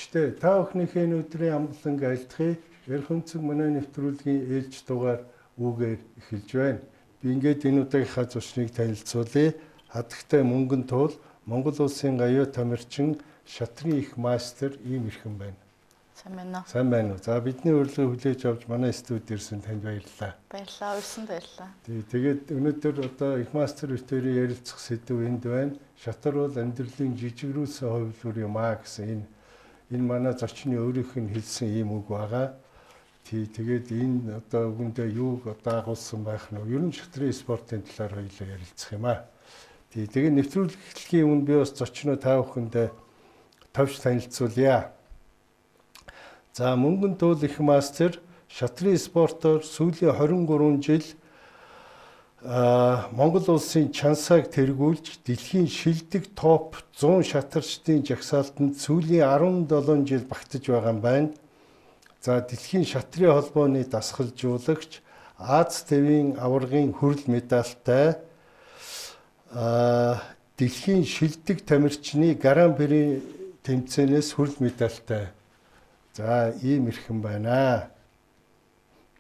үзэгчтэй та бүхнийхээ өдрийн амгаланг айлтгая. Эрхэмцэг манай нэвтрүүлгийн ээлж дугаар үгээр эхэлж байна. Би ингээд энэ удаагийнхаа зочныг танилцуулъя. Хатагтай мөнгөн туул Монгол улсын аюу тамирчин шатрын их мастер ийм ирхэн байна. Сайн байна уу? Сайн байна уу? За бидний урилгыг хүлээж авч манай студид ирсэн танд баярлалаа. Баярлалаа, урьсанд баярлалаа. Тэгээд өнөөдөр одоо их мастер битүүрийн ярилцах сэдв энд байна. Шатар бол амьдралын жижигрүүлсэн хувилбар юм аа гэсэн энэ манай зочны өөрийнх нь хэлсэн ийм үг байгаа. Тэгээд энэ одоо үгэндээ юуг одоо агуулсан байх нь ер нь шатрын спортын талаар хоёулаа ярилцах юм аа. Тэгээд нэвтрүүлгийн өмнө би бас зочноо та бүхэндээ товч танилцуулъя. За мөнгөн туул их мастер шатрын спортоор сүүлийн 23 жил Монгол улсын чансааг тэргүүлж дэлхийн шилдэг топ 100 шатарчдын жагсаалтанд сүүлийн 17 жил багтаж байгаа юм байна. За дэлхийн шатрын холбооны дасгалжуулагч Аз тивийн аваргын хүрэл медальтай дэлхийн шилдэг тамирчны Гран-при тэмцээнээс хүрэл медальтай. За ийм ирхэн байна.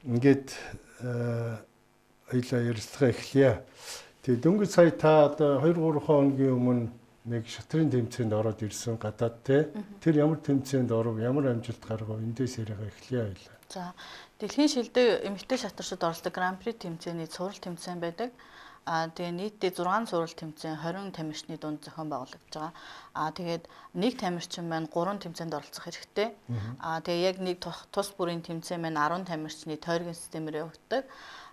Ингээд хоёлаа ярилцлага эхлэе. Тэгээд дөнгөж сая та одоо 2-3 хоногийн өмнө нэг шатрын тэмцээнд ороод ирсэн гадаад те. Тэр ямар тэмцээнд оров, ямар амжилт гаргав эндээс яриага эхлэе хоёлаа. За дэлхийн шилдэг эмэгтэй шатарчид оролцдог Гран-при тэмцээний цуврал тэмцээн байдаг. Тэгээ нийтдээ 6 цуврал тэмцээн 20 тамирчны дунд зохион байгуулагдж байгаа. Тэгээд нэг тамирчин маань 3 тэмцээнд оролцох хэрэгтэй. Тэгээ яг нэг тус бүрийн тэмцээн маань 10 тамирчны тойргийн системээр явагддаг.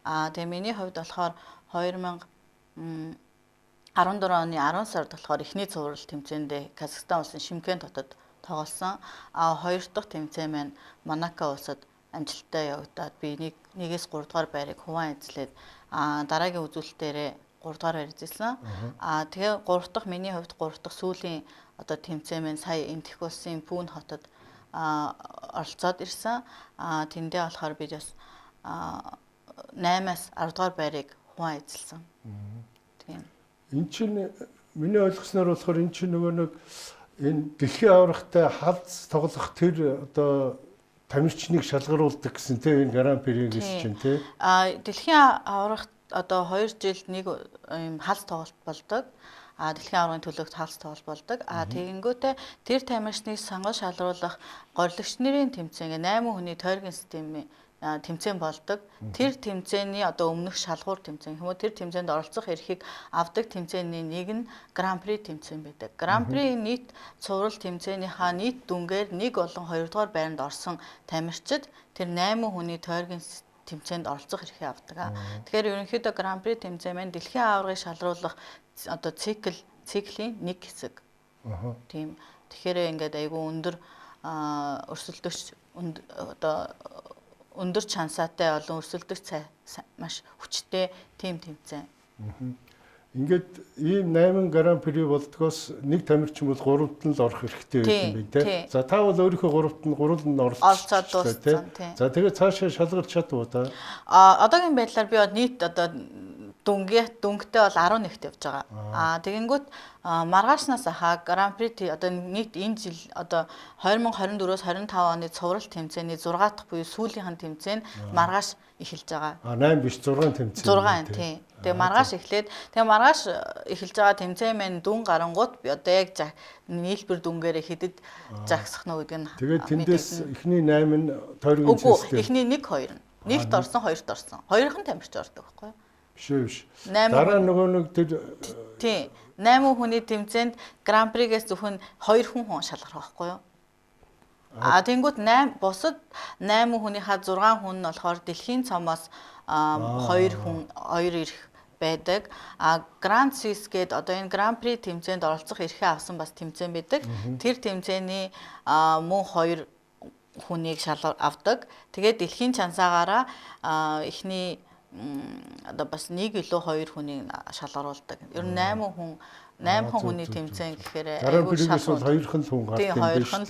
Тэгээ миний хувьд болохоор 2014 оны 10 сард болохоор эхний цуврал тэмцээндээ Казахстан улсын Шымкент хотод тоглосон. Хоёр дахь тэмцээн маань Монако улсад амжилттай явагдаад би нэгээс 3 дугаар байрыг хуваан эзлээд дараагийн үзүүлэлтээрээ 3 дугаар байр эзэлсэн. Тэгээ 3 дахь миний хувьд 3 дахь сүүлийн одоо тэмцээн маань сая Энтэх улсын Пүүн хотод оролцоод ирсэн. Тэндээ болохоор би бас 8-аас 10 дугаар байрыг хуваан эзэлсэн. Тийм. Энд чинь миний ойлгосноор болохоор энэ чинь нөгөө нэг энэ дэлхийн аврагтай халз тоглох тэр одоо тамирчныг шалгаруулдаг гэсэн тийм энэ Гран-при гэсэн чинь тийм. Дэлхийн аврагт одоо 2 жилд нэг юм халз тоглолт болдог. Дэлхийн аврагын төлөөх халз тоглолт болдог. Тэгэнгүүтээ тэр тамирчныг сонгож шалгаруулах гориглогч нарын тэмцээн 8 хүний тойргийн системийн тэмцээн болдог. Тэр тэмцээний одоо өмнөх шалгуур тэмцээн юм уу тэр тэмцээнд оролцох эрхийг авдаг тэмцээний нэг нь Гран-при тэмцээн байдаг. Гран-при нийт цуврал тэмцээнийхаа нийт дүнгээр нэг болон 2 дугаар байранд орсон тамирчид тэр 8 хүний тойргийн тэмцээнд оролцох эрхийг авдаг. Тэгэхээр ерөнхийдөө Гран-при тэмцээн маань дэлхийн аваргыг шалгаруулах одоо циклийн нэг хэсэг. Тийм. Тэгэхээр ингээд айгүй өндөр өрсөлдөгч одоо өндөр чансаатай олон өрсөлдөгч маш хүчтэй тим тэмцээн. Ингээд ийм 8 Гран-при болдгоос нэг тамирчин бол 3-т нь л орох хэрэгтэй байх юм байна тийм. За та бол өөрийнхөө 3-т нь оролцоод дууссан тийм. За тэгээд цаашаа шалгарч чадваа та. Одоогийн байдлаар би нийт одоо дүнгтэй бол 11-т явж байгаа. Тэгэнгүүт маргаашнаас хаа Гран-при одоо нийт энэ жил одоо 2024-өөс 25 оны цуврал тэмцээний 6 дахь буюу сүүлийнх нь тэмцээн маргааш эхэлж байгаа. 8 биш 6 тэмцээн. 6 тийм. Тэгээ маргааш эхлээд тэгээ маргааш эхэлж байгаа тэмцээн маань дүн гарангууд би одоо яг нийлбэр дүнгээрээ хэдэд загсах нь гэдэг нь. Тэгээд тэндээс эхний 8 нь тойргийн систем. Эхний 1 2 нь. Нэгт орсон, хоёрт орсон. Хоёрын тамирч ордог байхгүй юу? Биш. Дараа нөгөө нэг тэр тийм 8 хүний тэмцээнд Гран-пригээс зөвхөн 2 хүн шалгарах байхгүй юу? Тэнгүүт 8 бусад 8 хүнийхээ 6 хүн нь болохоор дэлхийн цомоос 2 ирэх байдаг. Гранд Суис гээд одоо энэ Гран-при тэмцээнд оролцох эрхээ авсан бас тэмцээн байдаг. Тэр тэмцээний мөн 2 хүнийг авдаг. Тэгээд дэлхийн чансаагаараа эхний одоо бас 1 илүү 2 хүнийг шалгаруулдаг. Ер нь 8 хүний тэмцээн гэхээр айгүй шалгуурт 2 хүн гардаг юм байна шүү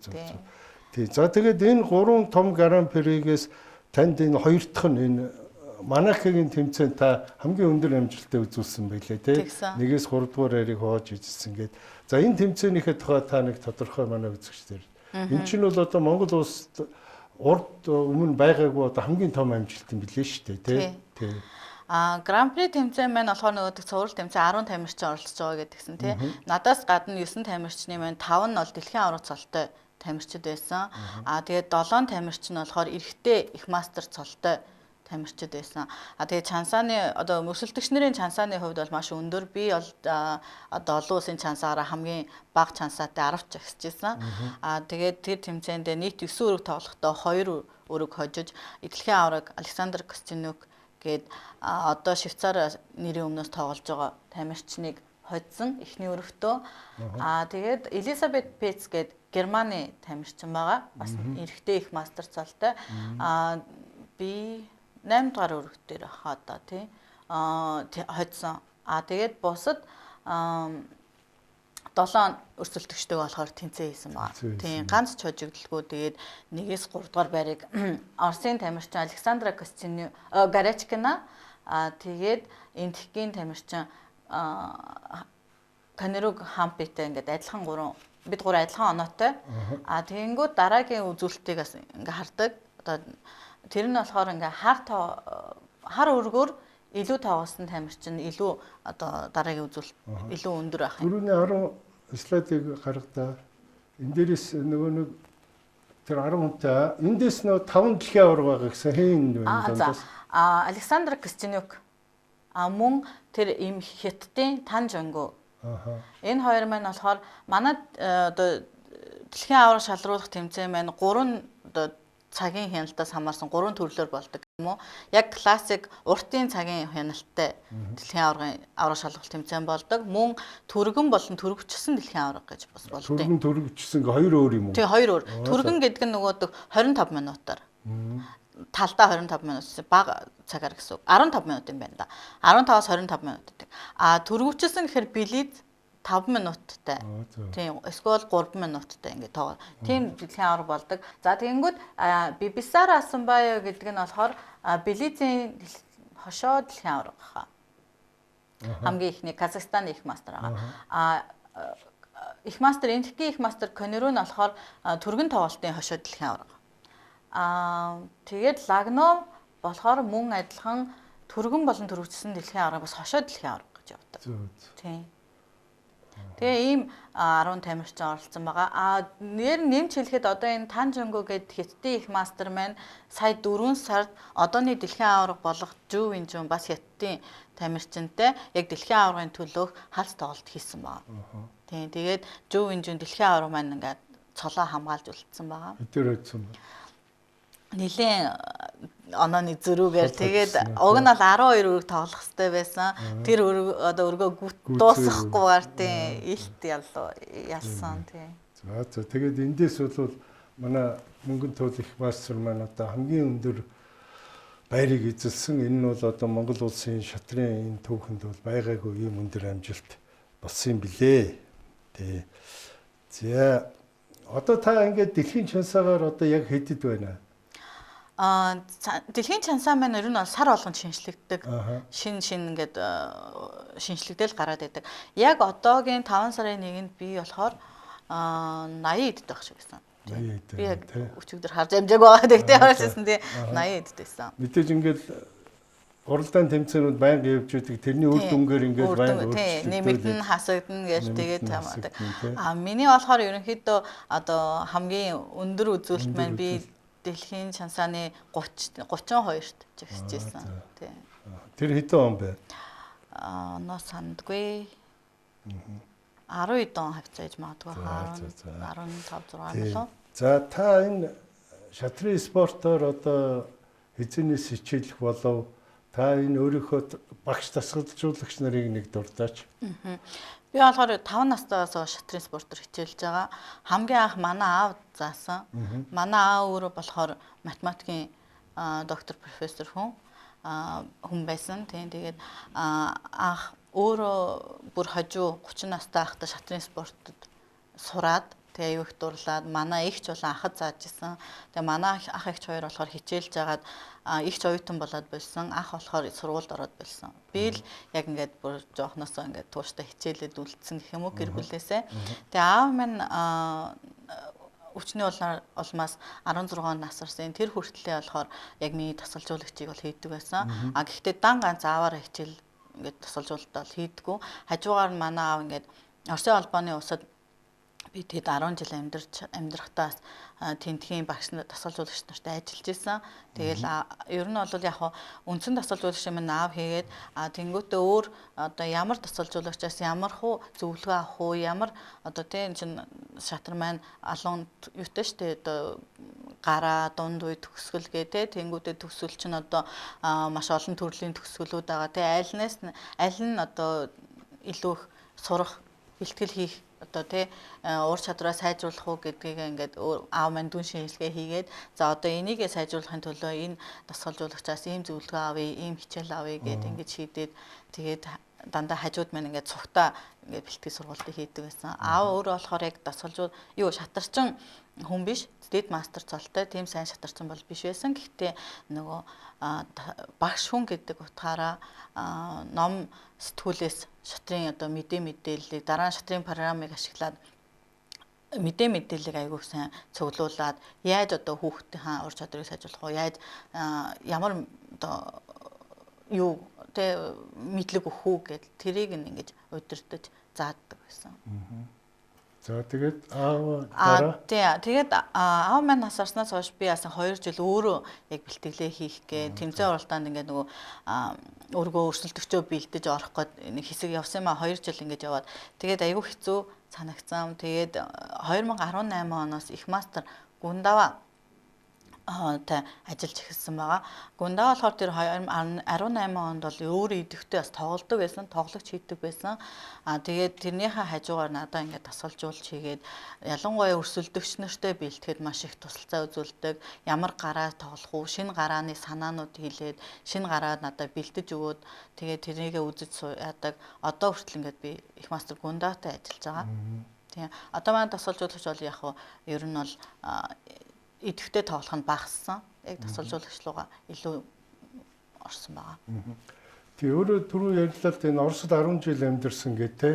дээ. Тий. За тэгээд энэ 3 том Гран-пригээс танд энэ 2 дахь нь энэ Монакогийн тэмцээнд та хамгийн өндөр амжилттай үзүүлсэн байлээ тий. Нэгээс 3 дугаар яриг хоож ижсэн гээд. За энэ тэмцээнийхээ тухай та нэг тодорхой манай үзэгчдэр Энэ чинь бол одоо Монгол улсад урд өмнө байгаагүй одоо хамгийн том амжилт юм билээ шүү дээ, тий. Гран-при тэмцээн маань болохоор нөгөө цуврал тэмцээн 10 тамирчин оролцож байгаа гэдгсэн тий. Надаас гадна 9 тамирчны маань 5 нь бол дэлхийн аварга цолтой тамирчид байсан. Тэгээд 7 тамирчин болохоор эрэгтэй их мастер цолтой тамирчид байсан. Тэгээд чансааны одоо мөсөлдөгч нарын чансааны хувьд бол маш өндөр. Би бол одоо олон улсын чансаараа хамгийн бага чансаатай 10 жагсажсэн. Тэгээд тэр тэмцээнд нийт 9 өрөг тоглохдоо 2 өрөг хожиж дэлхийн аварга Александр Костенюк гээд одоо Швейцар нэрийн өмнөөс тоглож байгаа тамирчныг хоцсон эхний өрөвтөө. Тэгээд Элизабет Пец гээд Германы тамирчин байгаа. Бас эрэгтэй их мастер цолтой. Би 8 дугаар өрөвт дээр хаа одоо тий хоцсон. Тэгээд бусад 7 өрсөлдөгчтэйг болохоор тэнцээ хийсэн байна. Тийм ганц ч хожигдолгүй. Тэгээд 1-ээс 3 дугаар байрыг Оросын тамирчин Александра Гарячкина тэгээд энтхийн тамирчин Канеруг Хампитэй ингээд адилхан бид гурав адилхан оноотой. Тэгэнгүүт дараагийн үзүүлэлтийг бас ингээ хардаг. Одоо тэр нь болохоор ингээ хар өргөөр илүү тавгасан тамирчин илүү одоо дараагийн үзүүлэлт илүү өндөр байх юм. Түрүүний 10 слайдыг гаргадаа. Энэ дээрээс нөгөө нэг тэр 10 хүнтэй эндээс нөгөө 5 дэлхийн аварга байгаа гэсэн хэн байна дундаас? Александр Костенюк мөн тэр им хятадын Тан Жонгу. Энэ хоёр маань болохоор манай одоо дэлхийн аварга шалруулах тэмцээн маань 3 одоо цагийн хяналтаас хамаарсан 3 төрлөөр болдог юм уу? Яг классик уртын цагийн хяналттай дэлхийн аварга шалгуулалт тэмцээн болдог. Мөн түргэн болон түргвчсэн дэлхийн аварга гэж бас болдог. Түргэн түргвчсэн гэ 2 өөр юм уу? Тий 2 өөр. Түргэн гэдэг нь нөгөө 25 минутаар. Талдаа 25 минут бага цагаар гэсэн үг. 15 минут юм байна да. 15-аас 25 минут гэдэг. Түргвчсэн гэхээр билет 5 минуттай. Тийм эсвэл 3 минуттай ингэ тоогоо. Тийм дэлхийн аварга болдог. За тэгэнгүүт Бибисара Асанбао гэдэг нь болохоор Белизийн хошоо дэлхийн аварга хаа. Хамгийн ихний Казахстан их мастер байгаа. Их мастер энтхийн их мастер Конеру нь болохоор түргэн тоглолтын хошоо дэлхийн аварга. Тэгээд Лагнов болохоор мөн адилхан түргэн болон түргвчсэн дэлхийн аварга бас хошоо дэлхийн аварга гэж явдаг. Тийм. Тэгээ ийм 10 тамирчин оролцсон байгаа. Нэмж хэлэхэд одоо энэ Тан Жонгу гээд хятадын их мастер маань сая 4 сард одооны дэлхийн аварга болох Жу Винжун бас хятадын тамирчинтай яг дэлхийн аваргын төлөөх халс тоглолт хийсэн байгаа. Тийм. Тэгээд Жу Винжун дэлхийн аварга маань ингээд цолоо хамгаалж үлдсэн байгаа. Тэр өдсөн. Нилийн онооны зөрүүгээр тэгээд уг нь бол 12 өрөг тоглох хэрэгтэй байсан. Тэр одоо өргөө дуусгахгүйгээр тийм илт ялсан тийм. За тэгээд эндээс бол манай мөнгөн туул их мастер маань одоо хамгийн өндөр байрыг эзэлсэн. Энэ нь бол одоо Монгол улсын шатрын энэ түүхэнд бол байгаагүй ийм өндөр амжилт болсон юм билээ. Тий. За одоо та ингээд дэлхийн чансаагаар одоо яг хэдэд байна? Дэлхийн чансаа маань ер нь бол сар болгонд шинжлэгддэг. Шин ингээд шинжлэгдэл гараад байдаг. Яг одоогийн 5 сарын 1-нд би болохоор 80 эдд байх шиг байсан. Би яг өчигдөр харж амжаагүй байгаа. Тэгтээ харчихсан тий 80 эдд байсан. Мэдээж ингээд уралдаан тэмцээнүүд байнга явж байдаг. Тэрний үр дүнгээр ингээд байнга тий нэмэгдэн хасагдана гэж тэгээд тамаадаг. Миний болохоор ерөнхийдөө одоо хамгийн өндөр үзүүлэлт маань би дэлхийн чансааны 32-т жигсэжсэн. Тий. Тэр хэдэн он бэ? Ноо сандгүй. 12 он хавцааж магадгүй 15 6 болов. За та энэ шатрын спортоор одоо эзэнээс хичээлэх болов та энэ өөрийнхөө багш дасгалжуулагч нарыг нэг дурдаач. Би болохоор 5 настайгаас шатрын спортоор хичээлж байгаа. Хамгийн анх манай аав заасан. Манай аав өөрөө болохоор математикийн доктор профессор хүн байсан. Тэгээд анх өөрөө бүр хажуу 30 настай байхдаа шатрын спортод сураад тэгээ аюу их дурлаад манай ихч болон ахад зааж исэн. Тэгээ манай ах ихч хоёр болохоор хичээлж агаад ихч оюутан болоод болсон. Ах болохоор сургуульд ороод болсон. Би л яг ингээд бүр жоохносоо ингээд тууштай хичээлээд үлдсэн гэх юм уу гэр бүлээсээ. Тэгээ аав минь өвчний улмаас 16 насарсан тэр хүртлээр болохоор яг миний тасалжуулагчийг бол хийдэг байсан. А гэхдээ дан ганц ааваар хичээл ингээд тасалжуулалт бол хийдэггүй. Хажуугаар нь манай аав ингээд Оросын холбооны улсад би тэд 10 жил амьдрахтаас тентхийн багш тасалжуулагч нартай ажиллаж исэн. Тэгэл ер нь бол яг үндсэн тасалжуулагч минь аав хийгээд тэнгуүтээ өөр одоо ямар тасалжуулагчаас ямар хуу зөвлөгөө авах уу, ямар одоо тийм чин шатар маань алуун юутай штэ одоо гараа дунд үе төгсгөл гэдэг тэнгуүтээ төгсгөл чинь одоо маш олон төрлийн төгсгөлүүд байгаа. Тэгээ аль нь одоо илүү их сурах бэлтгэл хийх одоо тий уур чадвараа сайжруулах уу гэдгийг ингээд аав маань дүн шинжилгээ хийгээд за одоо энийгээ сайжруулахын төлөө энэ тасгалжуулагчаас ийм зөвлөгөө авъя, ийм хичээл авъя гэд ингээд шийдээд тэгээд дандаа хажууд маань ингээд цугтаа ингээд бэлтгэл сургалтыг хийдэг байсан. Аав өөрөө болохоор яг шатарчин хүн биш, дэд мастер цолтой тийм сайн шатарчин бол биш байсан. Гэхдээ нөгөө багш хүн гэдэг утгаараа ном сэтгүүлээс шатрын одоо мэдээллийг дараа нь шатрын программыг ашиглаад мэдээллийг айгүйх сайн цуглуулад яаж одоо хүүхдийн ур чадварыг сайжруулах вэ? Яаж ямар одоо юу тэ мэдлэг өгөх үү гэд тэрийг ингэж удирдах зааддаг байсан. За тэгээд тэгээд аав маань насарснаас хойш би яасан 2 жил өөрөө яг бэлтгэлээ хийх гээ тэмцээн уралдаанд ингээд нөгөө өөргөө өрсөлдөгчөө бэлдэж орох гээд нэг хэсэг явсан маа 2 жил ингээд яваад тэгээд айгүй хэцүү санагцсан. Тэгээд 2018 оноос их мастер Гундава ажиллаж эхэлсэн байгаа. Гундава болохоор тэр 2018 онд бол өөрөө идэвхтэй бас тоглодог байсан, тоглогч хийдэг байсан. Тэгээд тэрнийхээ хажуугаар надаа ингээд тасгалжуулж хийгээд ялангуяа өрсөлдөгч нартай бэлтгэхэд маш их тусалцаа үзүүлдэг. Ямар гараа тоглох уу, шинэ гарааны санаанууд хэлээд, шинэ гараа надаа бэлдэж өгөөд тэгээд тэрнийгээ үзэж яадаг. Одоо хүртэл ингээд би их мастер Гундаватай ажиллаж байгаа. Тийм. Одоо маань тасгалжуулагч бол яг ер нь бол идэвхтэй тоглох нь багассан. Яг тасалжуулагч руугаа илүү орсон байгаа. Тэгээ өөрөө түрүү ярьлаа энэ Оросд 10 жил амьдэрсэн гэдэг те.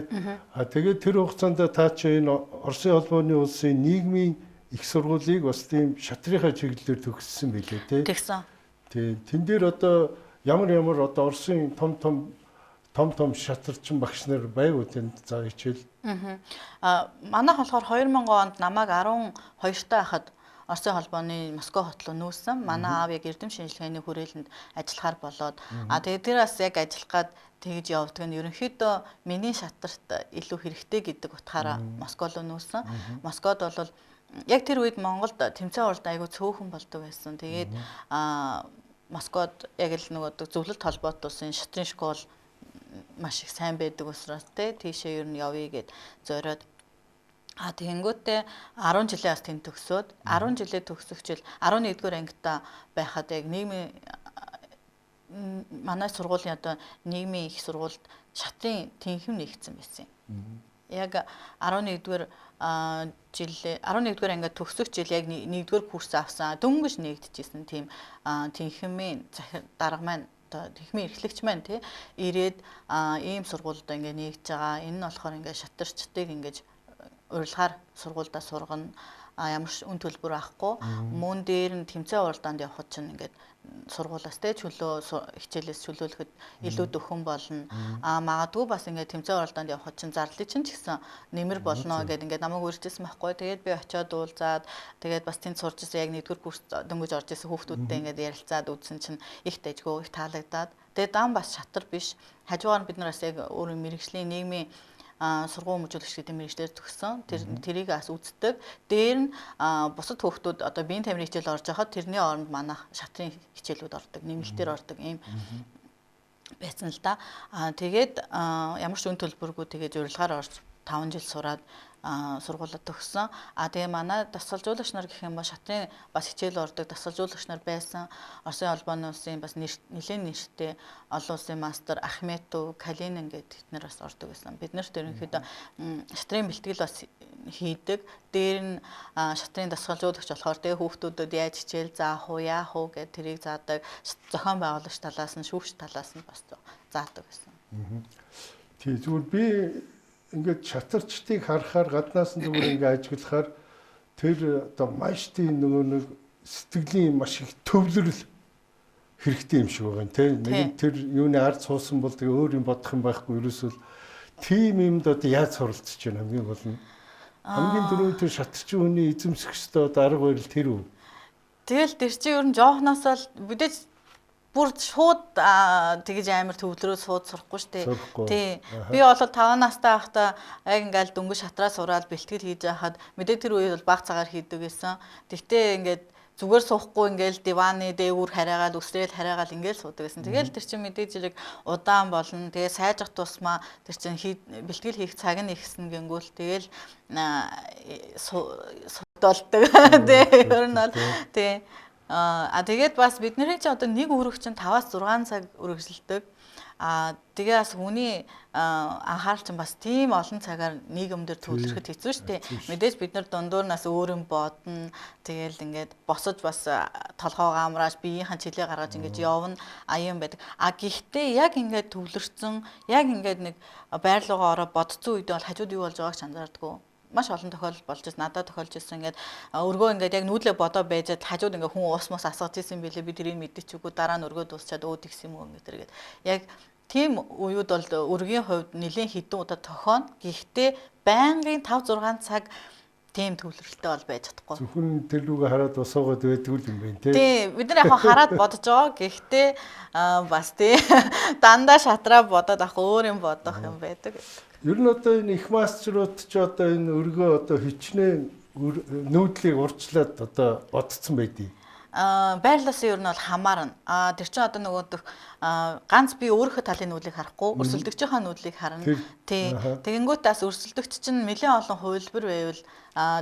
Тэгээд тэр хугацаанд та чи энэ Оросын холбооны улсын нийгмийн их сургуулийг бас тийм шатрынхаа чиглэлээр төгссөн билээ те. Тэгсэн. Тий. Тэн дээр одоо ямар одоо Оросын том шатарчин багш нар байв үү тэнд за хичээл. Манайх болохоор 2000 онд намайг 12 таа хахад Оросын холбооны Москва хот руу нүүсэн. Манай аав яг эрдэм шинжилгээний хүрээлэнд ажиллахаар болоод тэгээд тэр бас яг ажиллах гад тэгж явдаг нь ерөнхийдөө миний шатарт илүү хэрэгтэй гэдэг утгаараа Москва руу нүүсэн. Москвад бол яг тэр үед Монголд тэмцээн уралд айгүй цөөхөн болдог байсан. Тэгээд Москвад яг л нөгөө зөвлөлт холбоотой улсын шатрын школ маш их сайн байдаг учраас тийшээ ер нь явъя гэд зориод тэгэнгүүтээ 10 жилээ бас тэнд төгсөөд 10 жилээ төгсөгчл 11-р ангита байхад яг нийгмийн манай сургуулийн одоо нийгмийн их сургуульд шатрын тэнхэм нэгдсэн байсан юм. Яг 11-р ангид төгсөх жил яг 1-р курс авсан дөнгөж нэгдэжсэн тийм тэнхмийн дарга маань одоо тэнхмийн эрхлэгч маань тий ирээд ийм сургуульд ингээ нэгж байгаа. Энэ нь болохоор ингээ шатарчдыг ингээ урилгаар сургуульдаа сургана. Ямар ч үн төлбөр авахгүй. Мөн дээр нь тэмцээн уралдаанд явхад чинь ингээд сургуулаас тэ чөлөө хичээлээс чөлөөлөхөд илүү дөхөн болно. Магадгүй бас ингээд тэмцээн уралдаанд явхад чинь зарлыг чинь ч гэсэн нэмэр болно гэд ингээд намайг үржижсэн байхгүй. Тэгээд би очиод уулзаад тэгээд бас тэнд сурч ирсэн яг 1-р курс дөнгөж орж ирсэн хүүхдүүдтэй ингээд ярилцаад үзсэн чинь их дэжгөө их таалагдаад. Тэгээд дан бас шатар биш. Хажуугаар нь бид нар бас яг өөрийн мэрэгжлийн нийгмийн сургууль хүмүүжүүлэгч гэдэг мэргэжлэр төгссөн. Тэрийг бас үздэг. Дээр нь бусад хүүхдүүд одоо биеийн тамирын хичээл орж байхад тэрний оронд манайх шатрын хичээлүүд ордог, нэмэлтээр ордог ийм байсан л да. Тэгээд ямар ч үн төлбөргүй тэгээд урилгаар орж 5 жил сураад сургуулаад төгссөн. Тэгээ манай тасгалжуулагч нар гэх юм бол шатрын бас хичээл ордог тасгалжуулагч нар байсан. Оросын холбооны улсын бас нэлээд нэртэй олон улсын мастер Ахметов, Калинин гэдэг тэднэр бас ордог байсан. Бид нарт ерөнхийдөө шатрын бэлтгэл бас хийдэг. Дээр нь шатрын тасгалжуулагч болохоор тэгээ хүүхдүүдэд яаж хичээл заах уу, яах уу гэд тэрийг заадаг. Зохион байгуулагч талаас нь, шүүгч талаас нь бас заадаг байсан. Тий зүгээр би ингээд шатарчдыг харахаар гаднаас нь зүгээр ингээд ажиглахаар тэр одоо маш тийм нөгөө нэг сэтгэлийн маш их төвлөрөл хэрэгтэй юм шиг байгаа юм тийм. Нэг тэр юуны ард суусан бол тэгээ өөр юм бодох юм байхгүй ерөөсөө тийм юмд одоо яаж суралцж байна хамгийн гол нь. Хамгийн дөрөв тэр шатарчин хүний эзэмсэх ёстой арга барил тэр үү. Тэгэл тэр чинь ер нь жоохноос л мэдээж бүр шууд тэгж амар төвлөрөө сууд сурахгүй шүү дээ. Тий. Би бол 5 настай байхдаа яг ингээл дөнгөж шатраа сураад бэлтгэл хийж байхад мэдээ тэр үед бол баг цагаар хийдэг гэсэн. Тэгтээ ингээд зүгээр суухгүй ингээл диваны дээгүүр хараагаал өсрөөл хараагаал ингээл суудаг гэсэн. Тэгэл тэр чинь мэдээж зэрэг удаан болно. Тэгээ сайжрах тусмаа тэр чинь бэлтгэл хийх цаг нь ихсэн гингүүл тэгэл судалдаг. Тий. Ер нь бол тий. Тэгээд бас бидний чи одоо нэг өргөх чинь 5-6 цаг өргөжлөдөг. Тэгээ бас хүний анхаарал чинь бас тийм олон цагаар нийгэмдэр төвлөрөхөд хэцүү шүү дээ. Мэдээж бид нар дундуурнаас өөр юм бодно. Тэгээл ингээд босож бас толгоогоо амрааж биеийнхэн чилээ гаргаж ингээд явна аян байдаг. Гэхдээ яг ингээд төвлөрсөн, яг ингээд нэг байрлуугаа ороо бодцсон үед бол хажууд юу болж байгааг анзаардаггүй. Маш олон тохиолдол болж байна. Надад тохиолж ирсэн ингээд өргөө ингээд яг нүүдлээ бодоо байжгаад хажууд ингээд хүн уус мус асгаж ирсэн билээ. Би тэрийг мэдчихгүй дараа нь өргөө дуусчаад өөд гисэн юм уу ингээд. Яг тийм уууд бол өргөгийн хувьд нэлийн хідэн удаа тохионо. Гэхдээ байнгын 5-6 цаг тийм төвлөрөлттэй бол байж чадахгүй. Зөвхөн тэр лүгээ хараад босоогоод байдгүй юм байна тий. Бид нар яг хараад бодож байгаа. Гэхдээ бас тий дандаа шатраа бодоод авах өөр юм бодох юм байдаг. Ер нь одоо энэ их мастерууд ч одоо энэ өргөө одоо хичнээн нүүдлийг урьдчилаад одоо бодцсон байдгийг. Байрлалаас ер нь бол хамаарна. Тэр чинь одоо нөгөөдөх ганц би өөрийнхөө талын нүүдлийг харахгүй, өрсөлдөгчийнхаа нүүдлийг харна. Тий. Тэгэнгүүтээс өрсөлдөгч чинь нэлээд олон хувилбар байвал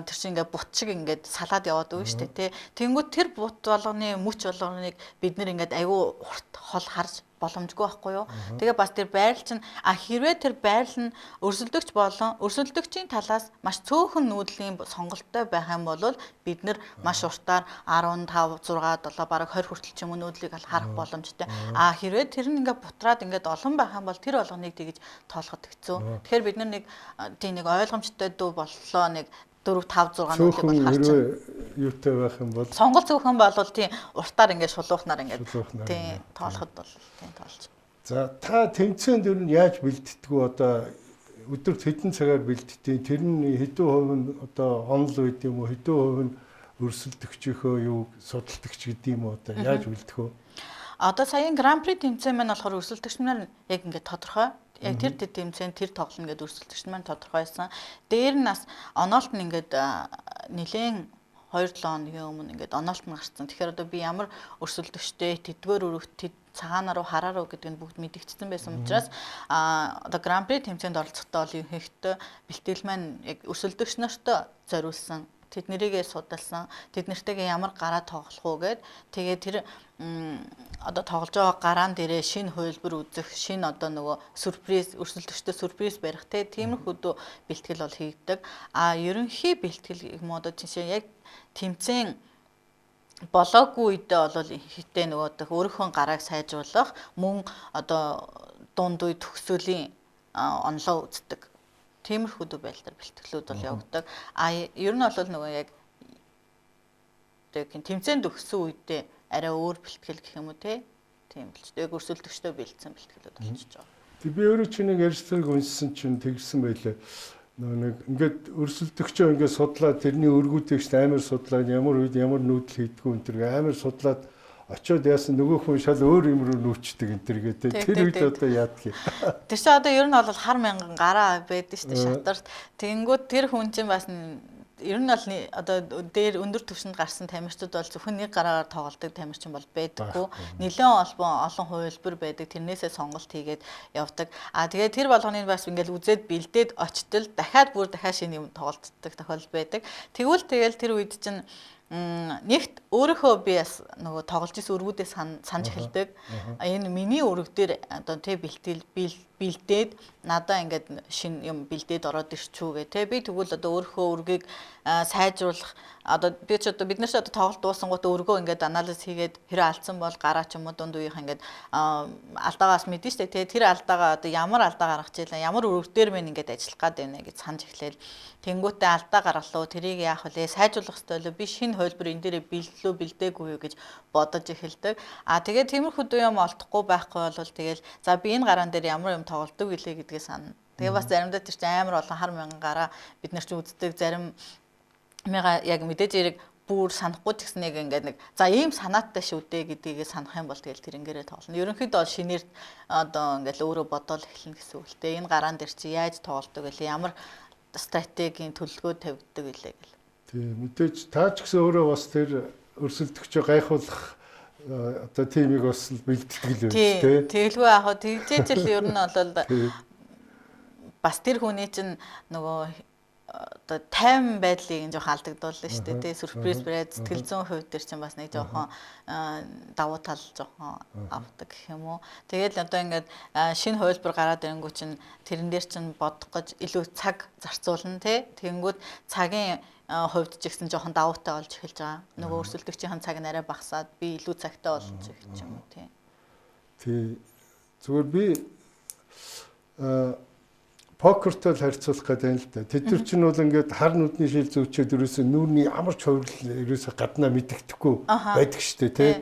тэр чинь ингээд бут шиг ингээд салаад яваад өгнө шүү дээ, тий. Тэгэнгүүт тэр бут болгоны мөч болгоныг бид нэр ингээд айгүй урт хол харж боломжгүй байхгүй юу. Тэгээ бас тэр байрал чинь хэрвээ тэр байрал нь өрсөлдөгч болон өрсөлдөгчийн талаас маш цөөхөн нүүдлийн сонголттой байх юм бол бид нэр маш уртаар 15, 6, 7 бараг 20 хүртэл ч юм уу нүүдлийг харах боломжтой. Хэрвээ тэр нь ингээд бутраад ингээд олон байх юм бол тэр болгоныг тэгж тоолоход хэцүү. Тэгэхээр бид нар нэг тийм нэг ойлгомжтой дүү боллоо нэг 4, 5, 6 нүүдлийг бол харж юутай байх юм бол сонголт зөвхөн бол тийм уртаар ингээд шулуухнаар ингээд тийм тоолоход бол тийм тоолж. За та тэмцээнд ер нь яаж бэлддэггүй одоо өдөрт хэдэн цагаар бэлддэг? Тэр нь хэдэн хувь нь одоо онл үед юм уу? Хэдэн хувь нь өрсөлдөгчийнхөө юу судалдагч гэдэг юм уу? Одоо яаж бэлдэх вэ? Одоо саяын Гран При тэмцээн маань болохоор өрсөлдөгч нар яг ингээд тодорхой. Яг тэр тэмцээн тэр тоглоно гэдэг өрсөлдөгч маань тодорхойсон. Дээр нь бас оноолт нь ингээд нэлээд 2-7 хоногийн өмнө ингээд оноолт нь гарсан. Тэгэхээр одоо би ямар өрсөлдөгчтэй тэдгээр өрөвт цагаанаар уу хараар уу гэдэг нь бүгд мэдэгдсэн байсан учраас одоо Гран При тэмцээнд оролцохдоо бол ихэнхдээ бэлтгэл маань яг өрсөлдөгч нарт зориулсан. Тэд нэрийгээ судалсан. Тэд нартэйгээ ямар гараа тоглох уу гэд тэгээд тэр одоо тоглож байгаа гараан дээрээ шинэ хувилбар үзэх, шинэ одоо нөгөө сюрприз өрсөлдөгчтэй сюрприз барих тиймэрхүү бэлтгэл бол хийгдэг. Ерөнхий бэлтгэл юм одоо жишээ яг тэмцээн болоогүй үедээ бол хитээ нөгөө өөрийнхөө гарааг сайжруулах мөн одоо дунд үе төгсөөлийн онлоо үздэг. Тиймэрхүү байдлаар бэлтгэлүүд бол явагддаг. Ер нь бол нөгөө яг тэмцээнд өгсөн үедээ арай өөр бэлтгэл гэх юм уу те. Тийм болж. Яг өрсөлдөгчтэй бэлдсэн бэлтгэлүүд болчихж байгаа. Тэг би өөрөө чинь нэг ярьцлагыг уншсан чинь тэгсэн байлаа. Нэг ингээд өрсөлдөгчөө ингээд судлаад тэрний өргүүдийг ч амар судлаад ямар үед ямар нүүдэл хийдгүү энэ төр амар судлаад очиод яасан нөгөө хүн шал өөр юм руу нүүчдэг энэ төр гэдэг. Тэр үед одоо яадаг юм. Тэр чинь одоо ер нь бол хар мянган гараа байдаг шүү дээ шатарт. Тэгэнгүүт тэр хүн чинь бас ер нь бол одоо дээр өндөр түвшинд гарсан тамирчид бол зөвхөн нэг гараагаар тоглодог тамирчин бол байдаггүй. Нэлээд олон хувилбар байдаг. Тэрнээсээ сонголт хийгээд явдаг. Тэгээд тэр болгоныг бас ингээл үзээд бэлдээд очтол дахиад шинэ юм тоглолцдог тохиолдол байдаг. Тэгвэл тэр үед чинь нэгт өөрийнхөө би бас нөгөө тоглож исэн өргүүдээ санаж эхэлдэг. Энэ миний өрг дээр одоо тэ бэлдээд надаа ингээд шинэ юм бэлдээд ороод ирчүү гэ тэ би тэгвэл одоо өөрийнхөө өргийг сайжруулах одоо би ч одоо бид нар ч одоо тоглолт дуусангуудаа өргөө ингээд анализ хийгээд хэрэг алдсан бол гараа ч юм уу дунд үеийнх ингээд алдаагаас мэдэн штэ тэгээ тэр алдаагаа одоо ямар алдаа гаргаж ийлээ ямар өрөг дээр мэн ингээд ажиллах гад байна гэж санаж эхлээл тэнгуүтээ алдаа гаргалуу тэрийг яах вэ сайжруулах ёстой лөө би шинэ хөлбөр энэ дээрээ бэлдлөө бэлдээгүй юу гэж бодож эхэлдэг тэгээд тиймэрхүү юм олдохгүй байхгүй бол тэгэл за би энэ гараан дээр ямар юм тоглодог гэлээ гэдгээ санана тэгээ бас заримдаа тэр чинь амар олон хар мянган гараа бид нар ч үздэг зарим мяга яг мэдээж хэрэг бүр санахгүй ч гэсэн ингээд нэг за ийм санааттай шүү дээ гэдгийг санах юм бол тэгэл тэрэнгээрээ тоглоно. Ерөнхийдөө бол шинээр одоо ингээд өөрөө бодоол эхэлнэ гэсэн үг л дээ. Энэ гараан дээр чи яаж тоглодог вэ? Ямар стратегийн төлөвлөгөө тавьдаг вэ гэл. Тийм мэдээж таа ч гэсэн өөрөө бас тэр өрсөлдөгчөө гайхуулах одоо тимийг бас бэлддэг л байх тийм. Тэгэлгүй яг хаа тэгжээч л ер нь бол бас тэр хүний чинь нөгөө одоо тайван байдлыг жоох алдагдуулна шүү дээ тий сюрприз бариад сэтгэл зүйн хувь дээр чинь бас нэг жоохон давуу тал жоохон авдаг гэх юм уу тэгэл одоо ингээд шинэ хөлбөр гараад ирэнгүү чинь тэрэн дээр чинь бодох гэж илүү цаг зарцуулна тий тэгэнгүүт цагийн хувьд ч гэсэн жоохон давуутай болж эхэлж байгаа нөгөө өрсөлдөгчийн цаг нь арай багасаад би илүү цагтай болж эхэлж юм уу тий зүгээр би покертой харьцуулах гэдэг юм л да. Тэд нар чинь бол ингээд хар нүдний шил зөөчөөд ерөөсөө нүүрний ямар ч хувирлал ерөөсөө гаднаа мэддэхгүй байдаг штэ тий.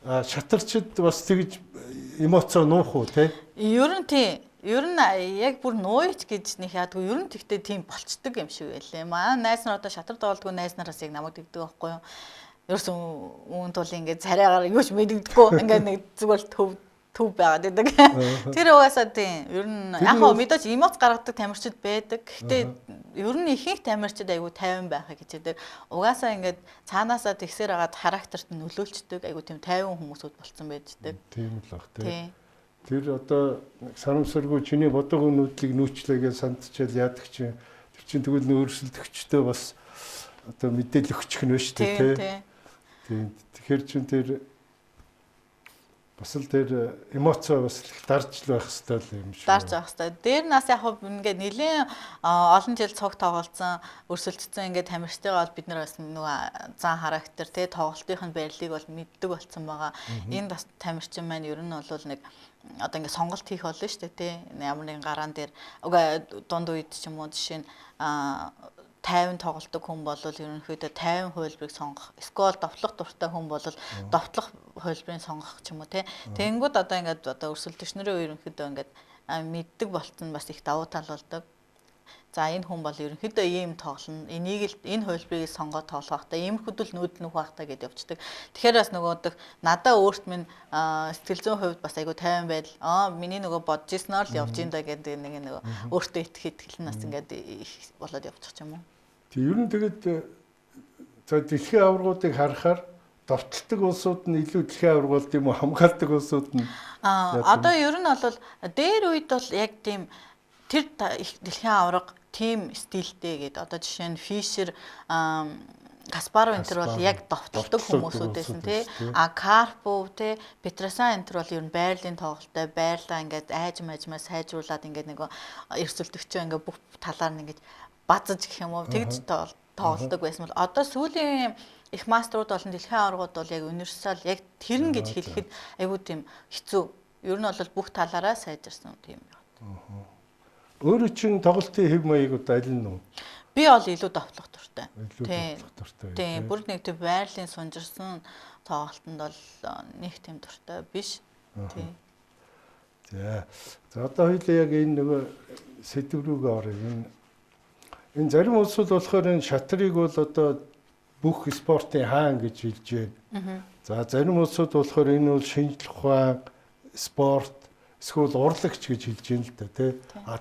Шатарчд бас тэгж эмоцоо нуух уу тий. Ер нь тий. Ер нь яг бүр нууйч гэж нэг яадгүй ер нь тэгтээ тийм болцдог юм шиг байлээ. Маа найз нар одоо шатар доолдгүй найз нараас яг намайг тэгдэг байхгүй юу. Ерөөсөн үүн тул ингээд царайгаар юуч мэддэггүй ингээд нэг зүгээр төв байгаад байдаг. Тэр угаасаа тийм. Ер нь яг хоо мэдээж эмоц гаргадаг тамирчид байдаг. Гэхдээ ер нь ихэнх тамирчид айгүй тайван байхыг хичээдэг. Угаасаа ингээд цаанаасаа тэгсээр агаад характерт нь нөлөөлчдөг. Айгүй тийм тайван хүмүүсүүд болцсон байждаг. Тийм л баг тийм. Тэр одоо санамсаргүй чиний бодог өнөдлийг нүүчлээгээ сандчил яадаг чинь тэр чинь тэгвэл нөөцөлдөгчтэй бас одоо мэдээлэл өгчих нь шүү дээ тийм. Тэгэхээр чин тэр бас л тэр эмоцоо бас их дарж байх хэрэгтэй юм шиг. Дарж байх хэрэгтэй. Дээр нас яг хөө ингээд нэлээд олон жил цог тоглолцсон өрсөлдсөн ингээд тамирчтайгаа бол бид нар бас нөгөө зан характер тий тоглолтын байрлалыг бол мэддэг болсон байгаа. Энэ тамирчин маань ер нь бол нэг одоо ингээд сонголт хийх болно шүү дээ тий. Ямар нэгэн гараан дээр дунд үед ч юм уу жишээ нь 50 тоглолтог хүн бол ерөнхийдөө 50 хөлбөрийг сонгох. Эсвэл довтлох дуртай хүн бол довтлох хөлбөрийг сонгох ч юм уу тий. Тэнгүүд одоо ингээд одоо өрсөлдөгчнөрөө ерөнхийдөө ингээд мэддэг болцсон бас их давуу тал болдог. За энэ хүн бол ерөнхийдөө ийм тоглоно. Энийг л энэ хөлбөрийг сонгоод тоглох та иймэрхүүдэл нүүд нөх байх та гэдээ явцдаг. Тэгэхээр бас нөгөөдөг надаа өөрт минь сэтгэл зүйн хувьд бас айгүй тайван байдал. Миний нөгөө бодож ирснээр л явж ин да гэдэг нэг нөгөө өөртөө итгэл нас ингээд болоод явчих юм уу. Ер нь тэгээд за дэлхийн аваргуудыг харахаар довтолдог улсууд нь илүү дэлхийн аваргууд юм уу хамгаалдаг улсууд нь одоо ер нь бол дээр үед бол яг тийм тэр дэлхийн аварга тим стилтэй гэдэг одоо жишээ нь Фишер Каспаров энэ төр бол яг довтолдог хүмүүсүүд байсан тий. Карпов тий Петросян энэ төр бол ер нь байрлалын тоглолттой байрлаа ингээд айж мажмаа сайжруулад ингээд нэг эрсэлдөгчөө ингээд бүх талаар нь ингээд базаж гэх юм уу тэгж тоглодог байсан бол одоо сүүлийн их мастерууд болон дэлхийн аваргууд бол яг универсал яг тэрн гэж хэлэхэд айгүй тийм хэцүү. Ер нь бол бүх талаараа сайжирсан тийм байна. Өөрөө чинь тоглолтын хэв маяг одоо аль нь вэ? Би бол илүү довтлох дуртай. Тийм. Бүр нэг тийм байрлалын сунжирсан тоглолтод бол нэг тийм дуртай биш. Тийм. За одоо хоёлаа яг энэ нөгөө сэдв рүүгээ оръё. Энэ зарим улсууд болохоор энэ шатрыг бол одоо бүх спортын хаан гэж хэлж байна. За зарим улсууд болохоор энэ бол шинжлэх ухаан, спорт, эсвэл урлагч гэж хэлж байна л да тий.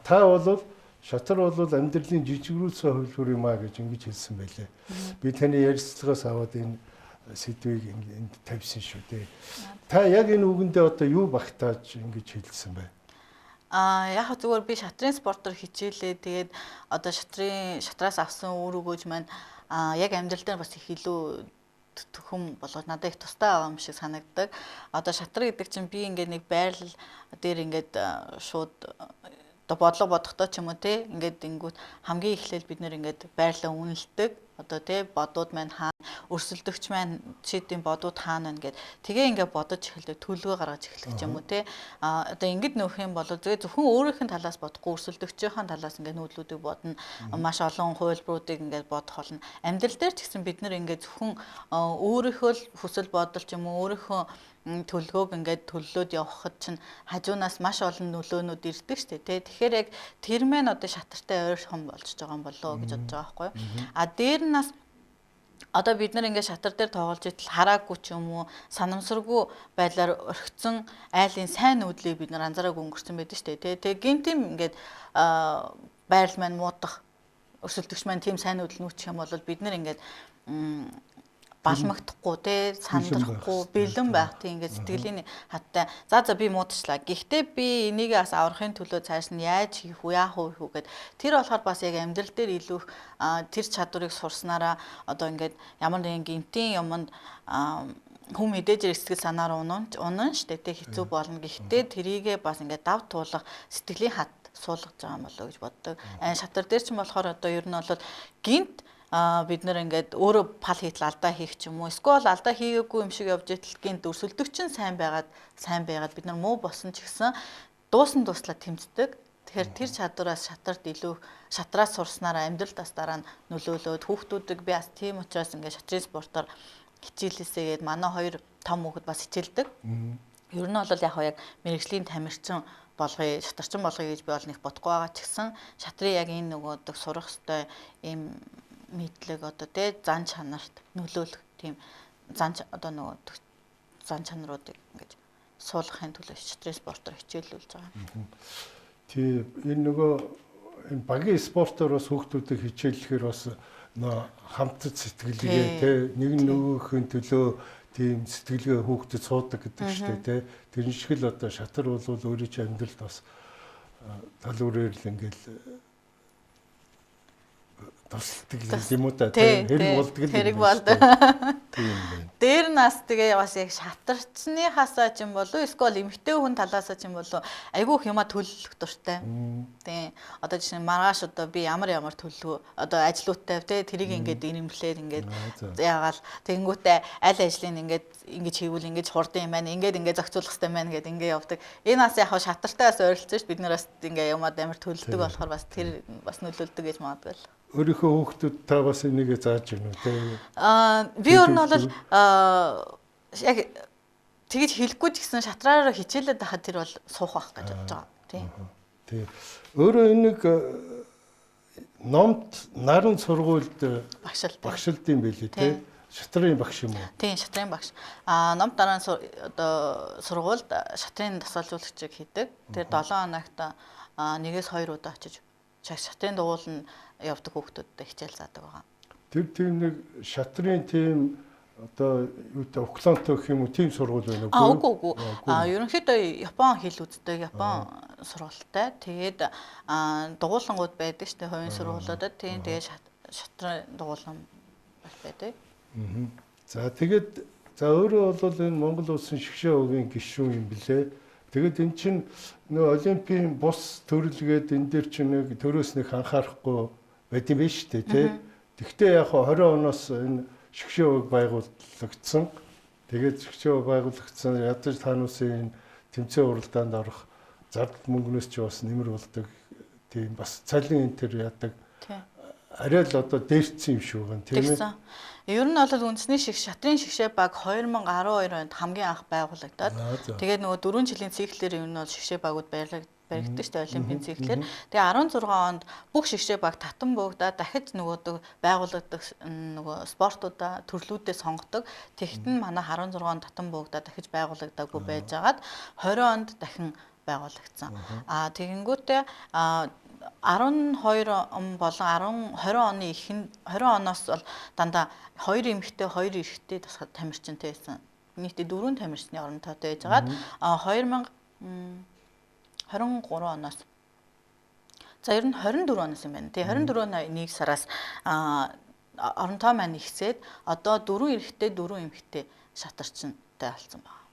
Та бол шатар бол амьдралын жижигрүүлсэн хувилбар юм а гэж ингэж хэлсэн байлээ. Би таны ярилцлагаас аваад энэ сэдвийг энд тавьсан шүү дээ. Та яг энэ үгэндээ одоо юу багтааж ингэж хэлсэн бэ? Яг зүгээр би шатрын спортоор хичээлээ. Тэгээд одоо шатраас авсан үр өгөөж маань яг амьдрал дээр бас их илүү төхөм болоод надад их тустай байгаа юм шиг санагддаг. Одоо шатар гэдэг чинь би ингээд нэг байрлал дээр ингээд шууд одоо бодлого бодохдоо ч юм уу те ингээд ингүүт хамгийн эхлээл бид нэр ингээд байрлал үнэлдэг. одоо тий бодууд маань хаана, өрсөлдөгч маань шийдийн бодууд хаана гэд тэгээ ингээд бодож эхэлдэг, төлөвөө гаргаж эхэлдэг ч юм уу тий. Одоо ингэж нөхөх юм бол зөвхөн өөрийнх нь талаас бодохгүй өрсөлдөгчийн талаас ингээд нүүлүүдийг бодно, маш олон хувилбаруудыг ингээд бодох болно. Амьдрал дээр ч гэсэн бид нар ингээд зөвхөн өөрийнхөө хүсэл бодол ч юм уу өөрийнхөө төлөвлөгөөг ингээд төлөлөөд явахад чинь хажуунаас маш олон нөлөөнүүд ирдэг шүү дээ тий. Тэгэхээр яг тэр мэн одоо шатартай ойрхон болж байгаа юм болоо гэж бодож байгаа байхгүй юу. А дээр нас одоо бид нар ингээд шатар дээр тоглож итэл хараагүй ч юм уу санамсаргүй байдлаар орхицсон айлын сайн нүдлийг бид нар анзаараагүй өнгөрсөн байдаг шүү дээ тий. Тэгээ гинтим ингээд байрал маань муудах өрсөлдөгч маань тийм сайн нүдэл нүүчих юм бол бид нар ингээд балмагдахгүй те сандрахгүй бэлэн байх тийм ингээд сэтгэлийн хаттай за би муудчлаа. Гэхдээ би энийг бас аврахын төлөө цааш нь яаж хийх вэ яах вэ гэд тэр болохоор бас яг амьдрал дээр илүү тэр чадварыг сурснараа одоо ингээд ямар нэгэн гинтийн юмд хүм мэдээж сэтгэл санаар унан штэ те хэцүү болно. Гэхдээ тэрийгээ бас ингээд дав туулах сэтгэлийн хат суулгаж байгаа юм болоо гэж боддог. Шатар дээр ч юм болохоор одоо ер нь бол гинт бид нэр ингээд өөрөө пал хийтэл алдаа хийх ч юм уу эсвэл алдаа хийгээгүй юм шиг явж итэл гинт өрсөлдөгч нь сайн байгаад бид нар муу болсон ч гэсэн дуусан туслаа тэмцдэг. Тэгэхээр тэр чадвараас шатраас сурснараа амьдрал тас дараа нь нөлөөлөөд хүүхдүүдийг би бас тийм учраас ингээд шатрын спортоор хичээлээсээ гээд манай хоёр том хүүхэд бас хичээлдэг. Ер нь бол яг мэрэгжлийн тамирчин болгоё, шатарчин болгоё гэж би бол нэг бодохгүй байгаа ч гэсэн шатрын яг энэ нөгөөдөг сурах ёстой ийм мэдлэг одоо тий зан чанарт нөлөөлөх тийм зан чанаруудыг ингэж суулгахын төлөө шатрын спортоор хичээлүүлж байгаа. Тий энэ нөгөө энэ багийн спортоор бас хүүхдүүдийг хичээллэхээр бас хамтд сэтгэлгээ тий нэг нөгөөхийн төлөө тийм сэтгэлгээ хүүхдэд суудаг гэдэг шүү дээ тий. Тэр шиг л одоо шатар бол өөрийн чинь амьдралд бас тал бүрээр л ингээл тусалдаг юм уу та хэрэг болдгоо хэрэг болд. Дээр нас тэгээ бас яг шатарчныхаасаа ч юм болов эсвэл эмэгтэй хүн талаасаа ч юм болов айгүй их юма төлөвлөх дуртай. Тийм одоо жишээ нь маргааш одоо би ямар төлөв одоо ажлуудтай тий тэрийг ингээд ирэмблээд ингээд яагаал тэнгүүтээ аль ажлыг ингээд ингэж хийвэл ингэж хурдан юм байна ингээд зохицуулах хэрэгтэй байна гэд ингээд явдаг. Энэ бас яг шатартаас ойролцсон ш бид нар бас ингээд юмад амар төлөвлөдөг болохоор бас тэр бас нөлөөлдөг гэж магадгүй л. Өөрийнхөө хүүхдүүд та бас энийг зааж гэнэ үү те? Би өөр нь бол яг тэгэж хэлэхгүй ч гэсэн шатраараа хичээлээд байхад тэр бол суух байх гэж бодож байгаа. Тийм. Өөрөө энийг номд наран сургуульд багшилт юм билий те? Шатрын багш юм уу? Тийм, шатрын багш. Номд дараа одоо сургуульд шатрын дасгалжуулагчийг хийдэг. Тэр 7 хоногт 1-2 удаа очиж шатрын дугуйланд явдаг хүүхдүүдтэй хичээл заадаг байгаа. Тэр тийм нэг шатрын тийм одоо юутай уклонтой гэх юм уу тийм сургууль байна уу? Үгүй. Ерөнхийдөө Япон хэл үздэг Япон сургуультай. Тэгээд дугуулангууд байдаг шүү дээ хувийн сургуулиудад. Тэгээд шатрын дугуулан байдаг. За тэгээд өөрөө бол энэ Монгол улсын шгшээ өвгийн гишүүн юм билээ. Тэгээд эн чинь нөө олимпийн бус төрөлгээд энэ дээр чинь нэг төрөөс нэг анхаарахгүй байт юм биш үү те. Тэгвэл яг 20 оноос энэ шгшээ өвг байгуулагдсан. Тэгээд шгшээ өвг байгуулагдсан ядаж таануусын тэмцээн уралдаанд орох зардал мөнгнөөс ч бас нэмэр болдог. Тийм бас цалин энэ төр яадаг. Арай л одоо дээрцсэн юм шиг байна тийм ээ. Ер нь бол үндэсний шатрын шгшээ баг 2012 онд хамгийн анх байгуулагдаад тэгээд нөгөө 4 жилийн циклээр ер нь бол шгшээ багууд баригддаг шүү дээ олимпийн циклээр. Тэгээ 16 онд бүх шгшээ баг татан буугдаад дахиж нөгөө байгуулагдах нөгөө спортуудаа төрлүүдээ сонгодог. Тэгэхэд нь манай 16 онд татан буугдаад дахиж байгуулагдаагүй байжгаад 20 онд дахин байгуулагдсан. Тэгэнгүүтээ 12 он болон 20 оны ихэнх 20 оноос бол дандаа 2 эмэгтэй 2 эрэгтэй тамирчинтай байсан. Нийтдээ 4 тамирчны оронтойтой байжгаад 2023 оноос за ер нь 24 оноос юм байна. Тэгээ 24 оны 1 сараас оронтой маань ихсээд одоо 4 эрэгтэй 4 эмэгтэй шатарчинтай болсон байна.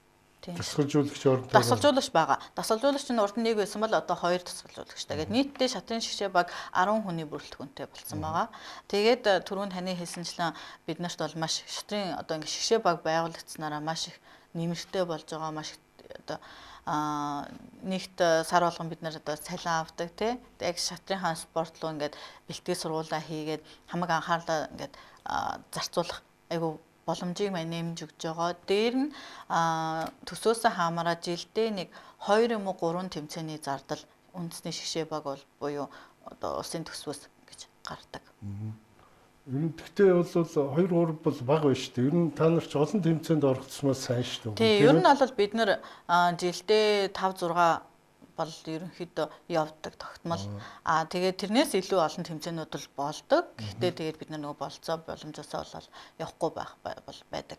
Дасгалжуулагч орон дасгалжуулагч байгаа. Дасгалжуулагч нь урд нь 1 байсан бол одоо 2 дасгалжуулагчтай. Тэгээд нийтдээ шатрын шгшээ баг 10 хүний бүрэлдэхүүнтэй болсон байгаа. Тэгээд түрүүн таны хэлсэнчлэн бид нарт бол маш шатрын одоо ингээ шгшээ баг байгуулагдсанараа маш их нэмэртэй болж байгаа. Маш одоо нэгт сар болгон бид нар одоо цалин авдаг тий. Яг шатрынхаа спорт руу ингээд бэлтгэл сургуулаа хийгээд хамаг анхаарлаа ингээд зарцуулах айгу боломжийг маань нэмж өгч байгаа. Дээр нь төсөөсөө хамаараа жилдээ нэг 2 юм уу 3 тэмцээний зардал үндэсний шгшээ баг бол буюу одоо улсын төсвөөс гэж гардаг. Ер нь тэгтээ бол 2 3 бол бага байна шүү дээ. Ер нь та нар ч олон тэмцээнд оролцсомоос сайн шүү дээ. Тийм, ер нь бол бид нар жилдээ 5 6 бол ерөнхийдөө явдаг тогтмол. Тэгээд тэрнээс илүү олон тэмцээнүүд бол болдог. Гэхдээ тэгээд бид нар нөгөө болцоо боломжосоо болол явахгүй байдаг.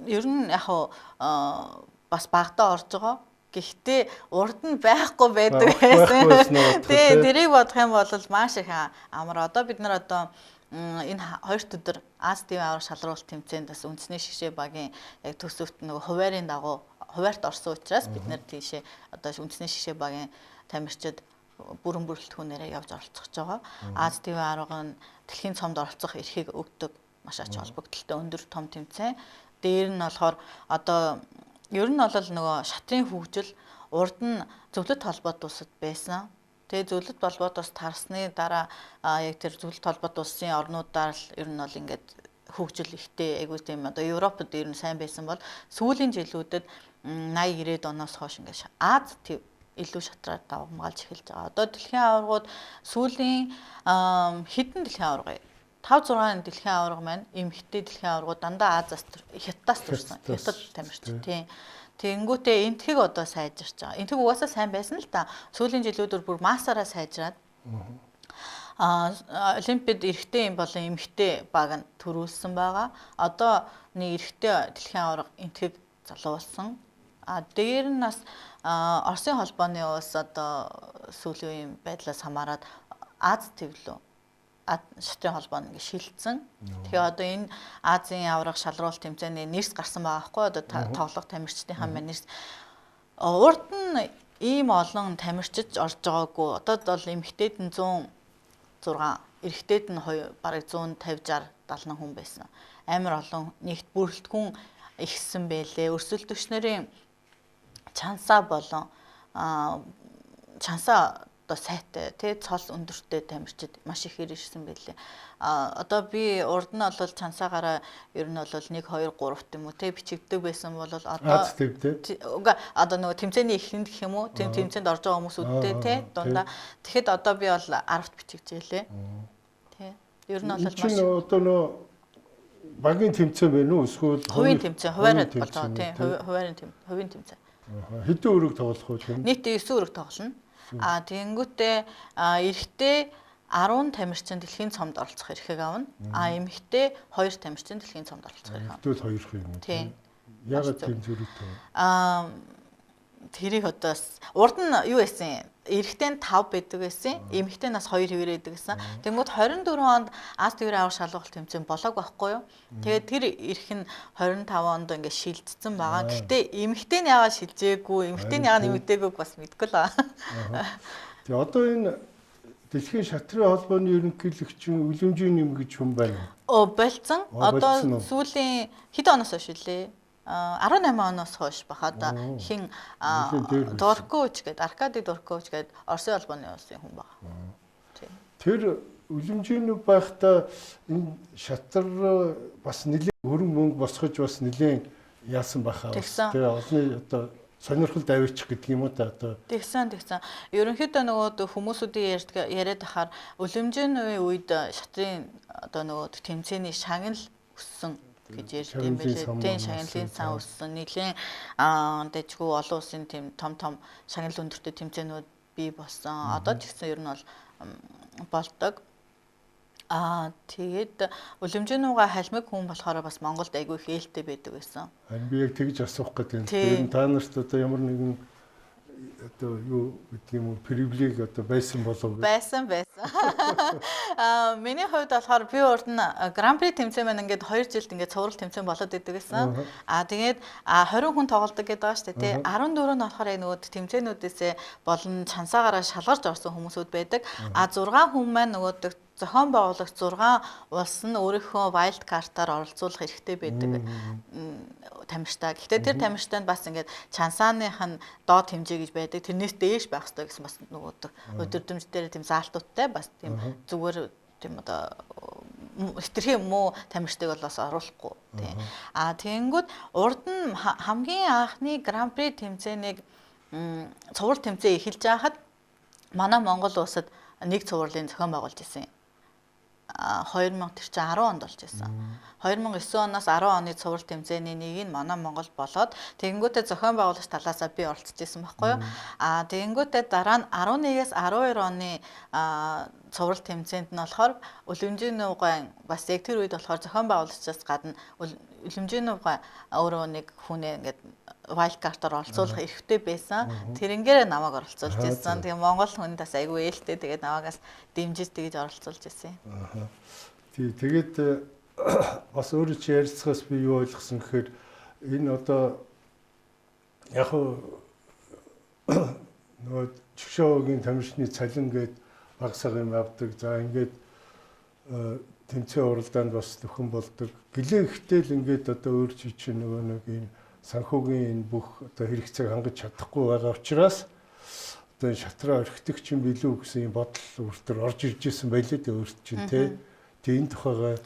Ер нь яг бас багтаа орж байгаа. Гэхдээ урд нь байхгүй байдаг байсан. Тэгээ тэрийг бодох юм бол маш их амар. Одоо бид нар одоо энэ 2 өдөр Аз ТV аврах шалралт тэмцээнд бас үндэсний шгшээ багийн яг төсөвт нөгөө хуваарийн дагуу хуваарт орсон учраас бид нэр тийшээ одоо үндэсний шгшээ багийн тамирчид бүрэн бүрэлдэхүүнээрээ явж оролцож байгаа. Аз ТV авраг нь дэлхийн цомд оролцох эрхийг өгдөг маш ач холбогдолтой өндөр том тэмцээн. Дээр нь болохоор одоо ер нь бол нөгөө шатрын хөгжил урд нь зөвлөлт холбоот улсад байсан. Тэгээ зөвлөлт холбоот ус тарсны дараа яг тэр зөвлөлт холбоот улсын орнуудаар л ер нь бол ингээд хөгжил ихтэй айгуу тийм одоо Европод ер нь сайн байсан бол сүүлийн жилүүдэд 80 90-ад оноос хойш ингээд Аз төв илүү шатраар давмгаалж эхэлж байгаа. Одоо дэлхийн аваргууд сүүлийн хэдэн дэлхийн аварга 5 6 дэлхийн аварга маань эмхтэй дэлхийн аваргууд дандаа Азаас Хятадаас төрсэн. Хятад тамирч тийм. Тэнгүүтээ энтхийг одоо сайжирч байгаа. Энтхийг угаасаа сайн байсан л та. Сүүлийн жилүүдээр бүр массаараа сайжраад Олимпиад эрэгтэй юм болон эмэгтэй баг нь төрүүлсэн байгаа. Одоо нэг эрэгтэй дэлхийн аварга энтхийг залуулсан. Дээр нь бас Оросын холбооны улс одоо сүүлийн үеийн байдлаас хамаарат Аз төвлөө шатрын холбоо нь шилжсэн. Тэгэхээр одоо энэ Азийн аврах шалралт тэмцээний нэрс гарсан байгаа байхгүй одоо тоглох тамирчдын маань нэрс урд нь ийм олон тамирчиж орж байгаагүй. Одоо бол эмэгтэйд нь 106, эрэгтэйд нь бараг 150 60 70 хүн байсан. Амар олон нэгт бүрэлдэхүүн ихсэн байлээ. Өрсөлдөгчнэрийн чансаа болон чансаа одоо сайтай тий цол өндөртэй тамирчид маш их ирсэн байлээ. Одоо би урд нь бол чансаагаараа ер нь бол 1 2 3 тийм үү тий бичигддэг байсан бол одоо одоо нөгөө тэмцээний ихэнд гэх юм уу тэмцээнд орж байгаа хүмүүсүүдтэй тий дундаа тэгэхэд одоо би бол 10-т бичигжээлээ. Тий ер нь бол маш одоо нөгөө багийн тэмцээн байна уу эсвэл хувийн тэмцээн хуваараад болж байгаа тий хувийн тэмцээн. Хэдэн өрөг тоглох вэ? Нийт 9 өрөг тоглоно. Тэгэнгүүтээ эрэгтэй 10 тамирчин дэлхийн цомд оролцох эрхийг авна. Эмэгтэй 2 тамирчин дэлхийн цомд оролцох эрхийг авна. Тэгвэл 2 юм. Тийм. Ягаад тийм зөрүүтэй? Тэрийг одоо урд нь юу байсан? Эрэгтэй нь 5 байдаг байсан. Эмэгтэй нас 2 хэвээр байдаг гэсэн. Тэнгүүд 24 онд Аз ТV авах шалгуулт тэмцээн болоог байхгүй юу? Тэгээд тэр эрх нь 25 онд ингээд шилжсэн байгаа. Гэхдээ эмэгтэй нь яагаад шилжээгүй, эмэгтэй нь яагаад нэмэгдээгүй бас мэдэхгүй л байгаа. Тэгээ одоо энэ дэлхийн шатрын холбооны ерөнхийлөгчийн үлэмжийн нэмгэж хүн байна уу? Болцсон. Одоо сүүлийн хэдэн оноос хойш үлээ? 18 оноос хойш бахад хин Доркович гэдэг Аркадий Доркович гэдэг Оросын холбооны улсын хүн байна. Тэр үлэмжийн байхдаа энэ шатар бас нэлээд хөрөнгө мөнгө босгож бас нэлээд яасан баха. Тэгээ олны одоо сонирхолд аваачих гэдэг юм уу та одоо. Тэгсэн. Ерөнхийдөө нөгөө хүмүүсүүдийн яриад ахаар үлэмжийн үед шатрын одоо нөгөө тэмцээний шагнал өссөн гэж ярьд юм байлээ. Тийм шагналын сан өссөн. Нийлэн дэжгүй олон улсын тийм том шагнал өндөртэй тэмцээнүүд бий болсон. Одоо ч гэсэн ер нь бол болдог. Тэгээд үлэмжээнүүгээ халмиг хүн болохоор бас Монголд айгүй их ээлтэй байдаг байсан. Би яг тэгж асуух гэдэг. Тэр та нарт одоо ямар нэгэн одоо юу гэдэг юм уу привилеги одоо байсан болов. Байсан. Миний хувьд болохоор би урд нь Гран При тэмцээн маань ингээд 2 жилд ингээд цуврал тэмцээн болоод идэг гэсэн. Тэгээд 20 хүн тоглодог гэдэг байгаа шүү дээ тий. 14 нь болохоор нөгөө тэмцээнүүдээсээ болон чансаагаараа шалгарч орсон хүмүүсүүд байдаг. 6 хүн маань нөгөө зохион байгуулагч 6 улс нь өөрийнхөө wild card-аар оролцуулах хэрэгтэй байдаг тамирчтай. Гэхдээ тэр тамирчтайд бас ингээд чансааных нь доод хэмжээ гэж байдаг. Тэрнээс дээш байх хэрэгтэй гэсэн бас нөгөө өдөрдөмж дээр тийм заалтуудтай бас тийм зүгээр тийм одоо хэтэрхий муу тамирчдыг бол бас оруулахгүй тий. Тэгэнгүүт урд нь хамгийн анхны Гран При тэмцээнийг цуврал тэмцээн эхэлж байхад манай Монгол улсад нэг цувралын зохион байгуулж ирсэн. 2010 онд болж байсан. 2009 оноос 10 оны цуврал тэмцээний нэг нь манай Монгол болоод тэгэнгүүтээ зохион байгуулагч талаасаа би оролцож байсан байхгүй юу? Тэгэнгүүтээ дараа нь 11-ээс 12 оны цуврал тэмцээнд нь болохоор Үлэмжийн нугай бас яг тэр үед болохоор зохион байгуулагчаас гадна Үлэмжийн нугай өөрөө нэг хүнээ ингээд wild card-аар оролцуулах эрхтэй байсан. Тэрнгээр намайг оролцуулж ирсэн. Тэгээ Монгол хүнд бас айгүй ээлтэй тэгээд намаагаас дэмжиж тэгж оролцуулж ирсэн. Тэгээд бас өөрөө чи ярилцахаас би юу ойлгосон гэхээр энэ одоо яг нөгөө чигшөөгийн тамирчны цалин гээд багсаг юм авдаг. За ингээд тэмцээн уралдаанд бас нөхөн болдог. Гэлээ ихтэл ингээд одоо өөр чинь нөгөө нэг энэ санхүүгийн энэ бүх одоо хэрэгцээг хангаж чадахгүй байгаа учраас одоо шатраа орхидог чинь билүү гэсэн юм бодол өөртөө орж ирж исэн байлээ дээ өөрт чинь тий. Тэгээ энэ тухайгаа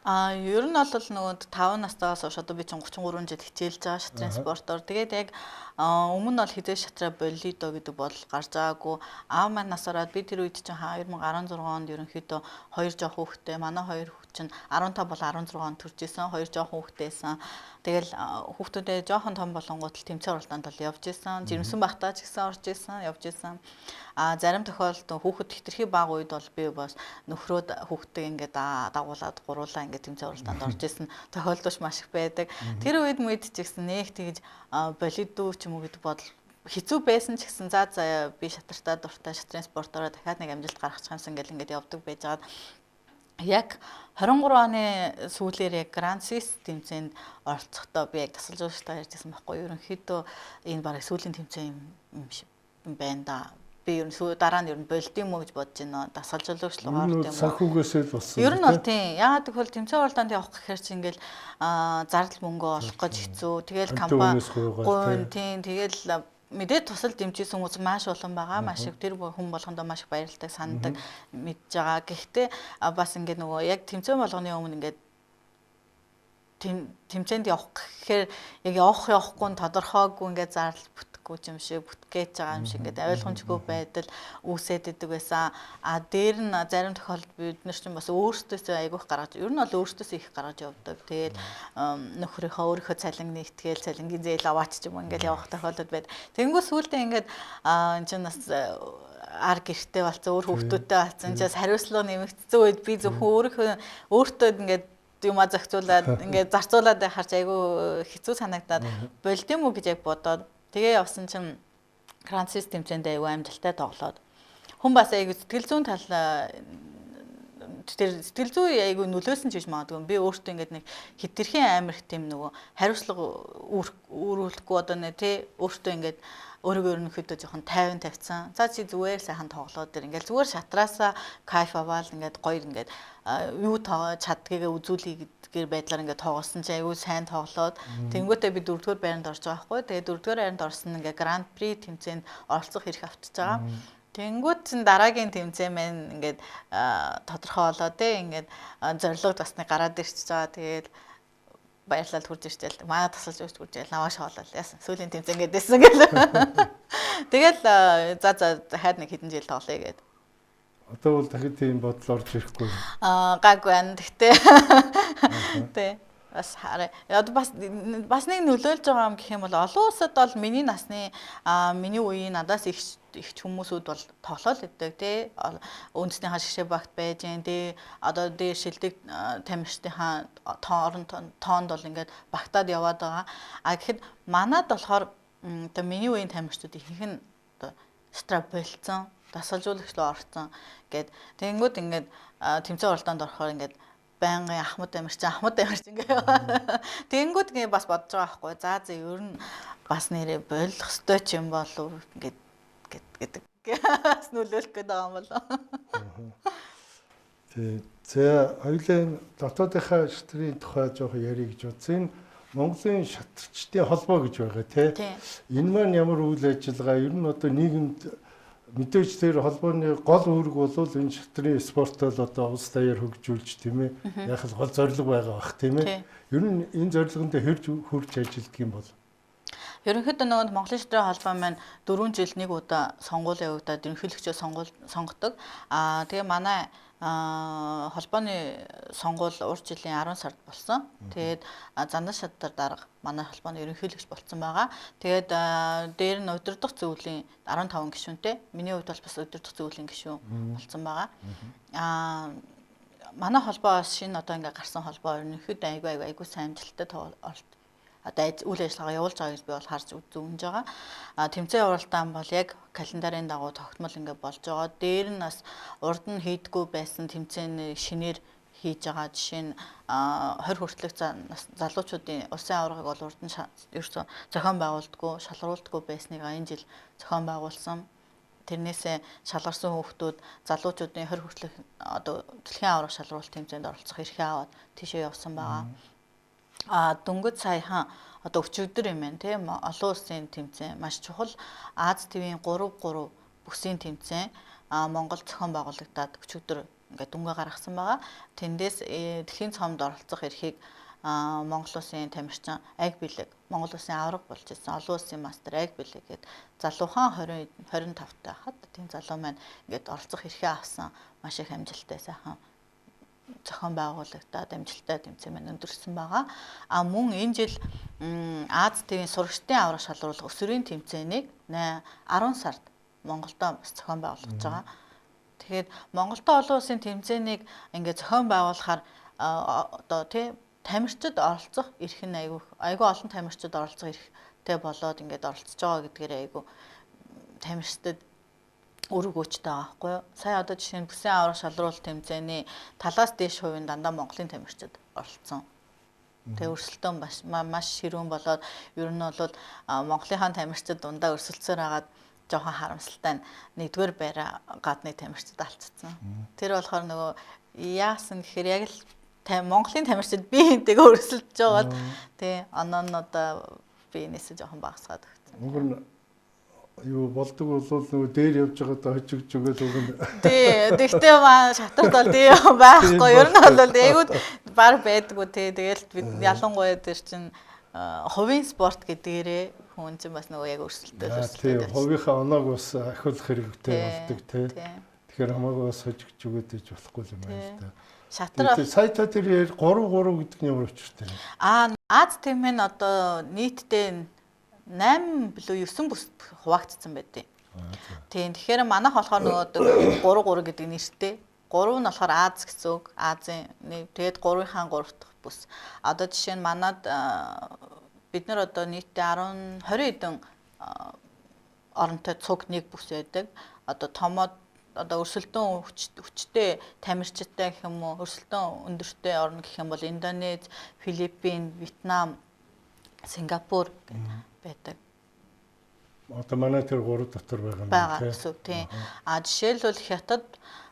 ер нь бол нөгөө 5 настайгаас хойш одоо би чинь 33 жил хичээлж байгаа шатрын спортоор. Тэгээд яг өмнө нь бол хизээ шатраа болидо гэдэг бодол гарч байгаагүй. Аав маань насаараад би тэр үед чинь 2016 онд ерөнхийдөө 2 жоох хүүхэдтэй манай 2 хүүхэд чинь 15 бол 16 онд төрж исэн. 2 жоох хүүхэдтэйсэн. Тэгэл хүүхдүүдээ жоохон том болонгууд л тэмцээн уралдаанд бол явж исэн. Жирэмсэн багтаа ч гэсэн орж исэн, явж исэн. Зарим тохиолдолд хүүхэд хэтэрхий бага үед бол би бас нөхрөөд хүүхдтэй ингээд дагуулад гуруулаа ингээд тэмцээн уралдаанд орж исэн. Тохиолдож маш их байдаг. Тэр үед мэд ч гэсэн нэг тэгж болидо ч юм уу гэдэг бодол хэцүү байсан ч гэсэн за би шатартаа дуртай шатрын спортоор дахиад нэг амжилт гаргачих юмсан гэл ингээд явдаг байжгаад яг 23 оны сүүлээр яг Гран Сис тэмцээнд оролцохдоо би яг тасалж ууштай ярьжсэн байхгүй юу. Ерөнхийдөө энэ бараг сүүлийн тэмцээн юм шиг байна да. Би ер нь дараа нь ер нь болд юм уу гэж бодож байна. Дасгалжуулагч л орд юм уу. Санхүүгээсээ болсон. Ер нь бол тийм. Яагаад гэвэл тэмцээн уралдаанд явах гэхээр чи ингээл зардал мөнгө олох гэж хэцүү. Тэгэл компани гуйн тийм тэгэл мэдээд тусал дэмжижсэн хүмүүс маш олон байгаа. Маш их тэр хүн болгондоо маш их баярлалтай санддаг мэдж байгаа. Гэхдээ бас ингээд нөгөө яг тэмцээн болгоны өмнө ингээд тэмцээнд явах гэхээр яг явахгүй нь тодорхойгүй ингээд зардал бүтэхгүй юм шиг бүтгэж байгаа юм шиг ингээд ойлгомжгүй байдал үүсээд идэг байсан. Дээр нь зарим тохиолдолд бид нар чинь бас өөрсдөөсөө айгүйх гаргаж ер нь бол өөрсдөөсөө их гаргаж явдаг. Тэгээд өөрийнхөө цалин нэгтгэл цалингийн зээл аваач ч юм ингээд явах тохиолдол байд. Тэнгүү сүүлдээ ингээд энэ чинь бас ар гэртээ болсон өөр хүүхдүүдтэй болсон. Чаас хариуцлага нэмэгдсэн үед би зөвхөн өөртөө ингээд юма зохицуулаад ингээд зарцуулаад байхаар айгүй хэцүү санагдаад болд юм уу гэж яг бодоод тэгээ явсан чинь Гран Сис тэмцээнд айгүй амжилттай тоглоод хүн бас айгүй сэтгэл зүйн тал тэр сэтгэл зүй айгүй нөлөөсөн ч гэж магадгүй би өөртөө ингээд нэг хэтэрхий амар их тийм нөгөө хариуцлага өөрүүлэхгүй одоо нэ тий өөртөө ингээд өөрийгөө ерөнхийдөө жоохон тайван тавьсан. За чи зүгээр сайхан тоглоод дэр ингээд зүгээр шатраасаа кайф аваад ингээд гоё ингээд юу чаддгийг үзүүлэе гэдгээр байдлаар ингээд тоглосон чи аюу сайн тоглоод тэнгуүтээ би 4-р байранд орж байгаа байхгүй. Тэгээ 4-р байранд орсон ингээд Гран При тэмцээнд оролцох эрх авчиж байгаа. Тэнгуүт чин дараагийн тэмцээн маань ингээд тодорхой болоо те ингээд зорилго басны гараад ирчихэж байгаа. Тэгээд баярлал хурж ирчихэл маа тасалж өгч хурж ял наваа шоолол яасан сүүлийн тэмцээн гэдээсэн гэл. Тэгэл за дахиад нэг хэдэн жил тоглоё гээд. Одоо бол дахиад тийм бодол орж ирэхгүй. Гайгүй байна. Тэгтээ. Тэ. Бас хараа. Одоо бас нэг нөлөөлж байгаа юм гэх юм бол олон улсад бол миний насны миний үеийн надаас их хүмүүсүүд бол тоглоол өгдөг тий. Үндэсний хашигшээ багт байж гэн тий. Одоо дээр шилдэг тамирчдынхаа тоонд бол ингээд багтаад яваад байгаа. Гэхэд манад болохоор одоо миний үеийн тамирчдуудын ихэнх нь одоо страп болцсон, дасгалжуулагч руу орсон гэд тэгэнгүүт ингээд тэмцээн уралдаанд орохоор ингээд байнгын Ахмад тамирчин ингээд тэгэнгүүт ингээд бас бодож байгаа байхгүй. За ер нь бас нэрээ болох ёстой ч юм болов гэдэг нөлөөлөх гээд байгаа юм болоо. За хоёулаа дотоодынхаа шатрын тухай жоохон ярих гэж бодсон. Монголын шатрчдын холбоо гэж байгаа тий. Энэ маань ямар үйл ажиллагаа ер нь одоо нийгэмд мэдээж тэр холбооны гол үүрэг бол энэ шатрын спортол одоо улс даяар хөгжүүлж тийм ээ. Яг л гол зорилго байгаа бах тийм ээ. Ер нь энэ зорилгонд хурж ажилладаг юм бол. Ерөнхийдөө нөгөө Монголын шатрын холбоо маань 4 жил нэг удаа сонгуул явагдаад ерөнхийлөгчөө сонгодог. Тэгээ манай холбооны сонгуул урд жилийн 10 сард болсон. Тэгээд Зандан шадар дарга манай холбооны ерөнхийлөгч болсон байгаа. Тэгээд дээр нь удирдах зөвлөлийн 15 гишүүнтэй. Миний хувьд бол бас удирдах зөвлөлийн гишүүн болсон байгаа. Манай холбоос шинэ одоо ингээ гарсан холбоо ерөнхийдөө айгүй сайн амжилттай одоо үйл ажиллагаа явуулж байгаа гэж би бол харж үзүүлж байгаа. Тэмцээн уралдаан бол яг календарын дагуу тогтмол ингээ болж байгаа. Дээр нь бас урд нь хийдгүү байсан тэмцээний шинээр хийж байгаа. Жишээ нь 20 хүртэлх залуучуудын улсын аваргыг бол урд нь ерөөсөө зохион байгуулдаггүй, шалгаруулдаггүй байсныг энэ жил зохион байгуулсан. Тэрнээсээ шалгарсан хүүхдүүд залуучуудын 20 хүртэлх одоо дэлхийн аварга шалгаруулалт тэмцээнд оролцох эрхээ аваад тийшээ явсан байгаа. Дөнгөж саяхан одоо өчигдөр юм байна тийм олон улсын тэмцээн маш чухал Аз ТV-ийн 3-3 бүсийн тэмцээн Монгол зохион байгуулагдаад өчигдөр ингээд дүнгээ гаргасан байгаа. Тэндээс дэлхийн цомд оролцох эрхийг Монгол улсын тамирчин Аг Билэг, Монгол улсын аварга болж ирсэн олон улсын мастер Аг Билэг гээд залуухан 25 тахад тийм залуу маань ингээд оролцох эрхээ авсан маш их амжилттай сайхан зохион байгуулагдаад амжилттай тэмцээн маань өндөрсөн байгаа. Мөн энэ жил Аз ТV-ийн сурагчдын аварга шалгаруулах өсвөрийн тэмцээнийг 10 сард Монголдо бас зохион байгуулж байгаа. Тэгэхээр Монголдо олон улсын тэмцээнийг ингээд зохион байгуулахаар одоо тий тамирчид оролцох эрх нь айгүй олон тамирчид оролцох эрхтэй болоод ингээд оролцож байгаа гэдгээр айгүй тамирчдад өрөг өчтэй байгаа байхгүй юу. Сая одоо жишээ нь бүсийн аварга шалгаруулалт тэмцээний талаас дээш хувийн дандаа Монголын тамирчид оролцсон. Тэгээ өрсөлдөөн маш ширүүн болоод ер нь бол Монголынхаа тамирчид дундаа өрсөлдсөөр хагаад жоохон харамсалтай нэгдүгээр байраа гадны тамирчид алдсан. Тэр болохоор нөгөө яасан гэхээр яг л Монголын тамирчид бие хинтэйгээ өрсөлдөж байгаа бол тий онооноодоо биенээсээ жоохон багасгаад өгсөн. Юу болдог бол нөгөө дээр явж байгаадаа хожигж өгöd үг нь. Тий, тэгтээ маа шатарт бол тий байхгүй. Ер нь бол эйгүүд бар байдгүй тий. Тэгэл бид ялангуяа тэр чин хувийн спорт гэдгээрээ хүн чинь бас нөгөө яг өрсөлдөж. Тий, хувийнхаа оноог бас ахиулах хэрэгтэй болдог тий. Тэгэхээр хамаагүй бас хожигж өгöd гэж болохгүй юм байна л да. Шатар сая тэр 3-3 гэдэг нь ямар учиртай вэ? Аз ТV нь одоо нийтдээ 8 билүү 9 бүс хуваагдсан байдیں۔ Тийм. Тэгэхээр манайх болохоор нөгөө 3-3 гэдэг нэртэй. 3 нь болохоор Аз гэсэн үг. Азийн тэгээд 3-ын 3 дахь бүс. Одоо жишээ нь манад бид нар одоо нийтдээ 20 хэдэн оронтой цуг нэг бүс байдаг. Одоо томоод одоо өрсөлдөөн хүчтэй тамирчидтай гэх юм уу, өрсөлдөөн өндөртэй орн гэх юм бол Индонез, Филиппин, Вьетнам, Сингапур байдаг. Одоо манай тэр 3 дотор байгаа юм тийм. Жишээлбэл Хятад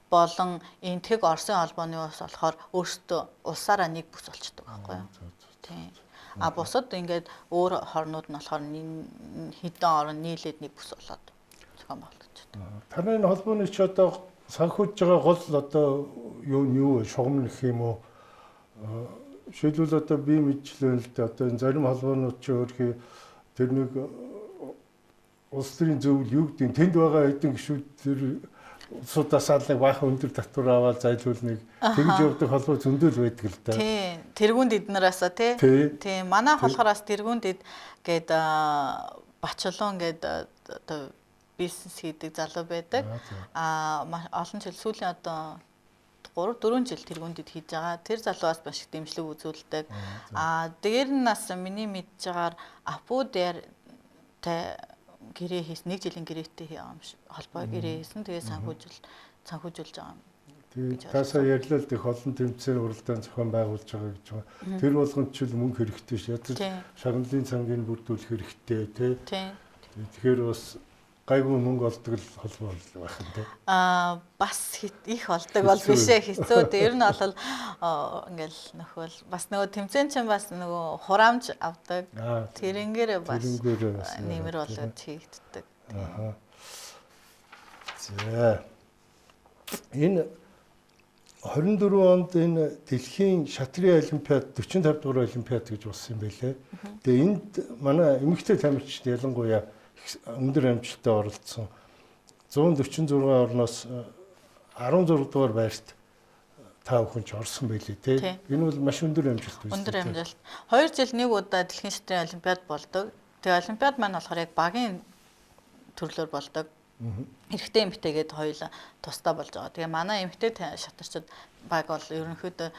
болон Энтэг Оросын холбооны ус болохоор өөрсдөө улсаараа нэг бүс болчихдог байхгүй юу? Тийм. Бусад ингээд өөр хорнууд нь болохоор хэдэн орн нийлээд нэг бүс болоод зохион байгуулагддаг. Таны холбооны ч одоо санхүүж байгаа гол одоо юу шугам гэх юм уу? Жишээлбэл одоо би мэдчихлээ л дээ. Одоо зарим холбоонууд ч өөрхий тэр нэг улс төрийн зөвлөл юу гэдэг нь тэнд байгаа хэдэн гишүүд тэр улсуудаас нэг баахан өндөр татвар аваад зайлуул нэг тэгж явдаг холбоо зөндөл байдаг л да. Тийм. Тэргүүнд эднээсээ тий. Манайх болохоорс тэргүүнд гээд Бачлон гээд одоо бизнес хийдэг залуу байдаг. Олон жил сүүлийн одоо 3-4 жил тэргүүндэд хийж байгаа. Тэр залуугаас маш их дэмжлэг үзүүлдэг. Дээр нь нас миний мэдж байгаагаар Апу дээр тай гэрээ хийсэн, 1 жилийн гэрээтэй холбоо гэрээ хийсэн. Тэгээ санхүүжүүлж байгаа юм. Тэгээ тасаа ярьлаа л дэх олон тэмцээн уралдаан зохион байгуулж байгаа гэж байгаа. Тэр болгонд ч мөнгө хэрэгтэй ш. Ядаж шагналын цангийг бүрдүүлэх хэрэгтэй тий. Тэгэхээр бас гайгүй мөнгө олдог л холбоо байх юм тий. Бас их олдог бол биш ээ, хэцүү. Тэр нь бол ингээл нөхөл бас нөгөө тэмцээн чинь бас нөгөө хураамж авдаг. Тэрнгээр бас нэмэр болгож хийгддэг. За. Энэ 24 онд энэ дэлхийн шатрын олимпиад 45 дугаар олимпиад гэж болсон юм байлээ. Тэгээ энд манай эмэгтэй тамирчид ялангуяа өндөр амжилттай оролцсон 146 орноос 16 дугаар байрт 5 хүн ч орсон байлээ тий. Энэ бол маш өндөр амжилт байсан. Өндөр амжилт. 2 жил нэг удаа дэлхийн шатрын олимпиад болдог. Тэгээ олимпиад маань болохоор яг багийн төрлөөр болдог. Эрэгтэй эмэгтэйгээд хоёулаа тусдаа болж байгаа. Тэгээ манай эмэгтэй шатарчид баг бол ерөнхийдөө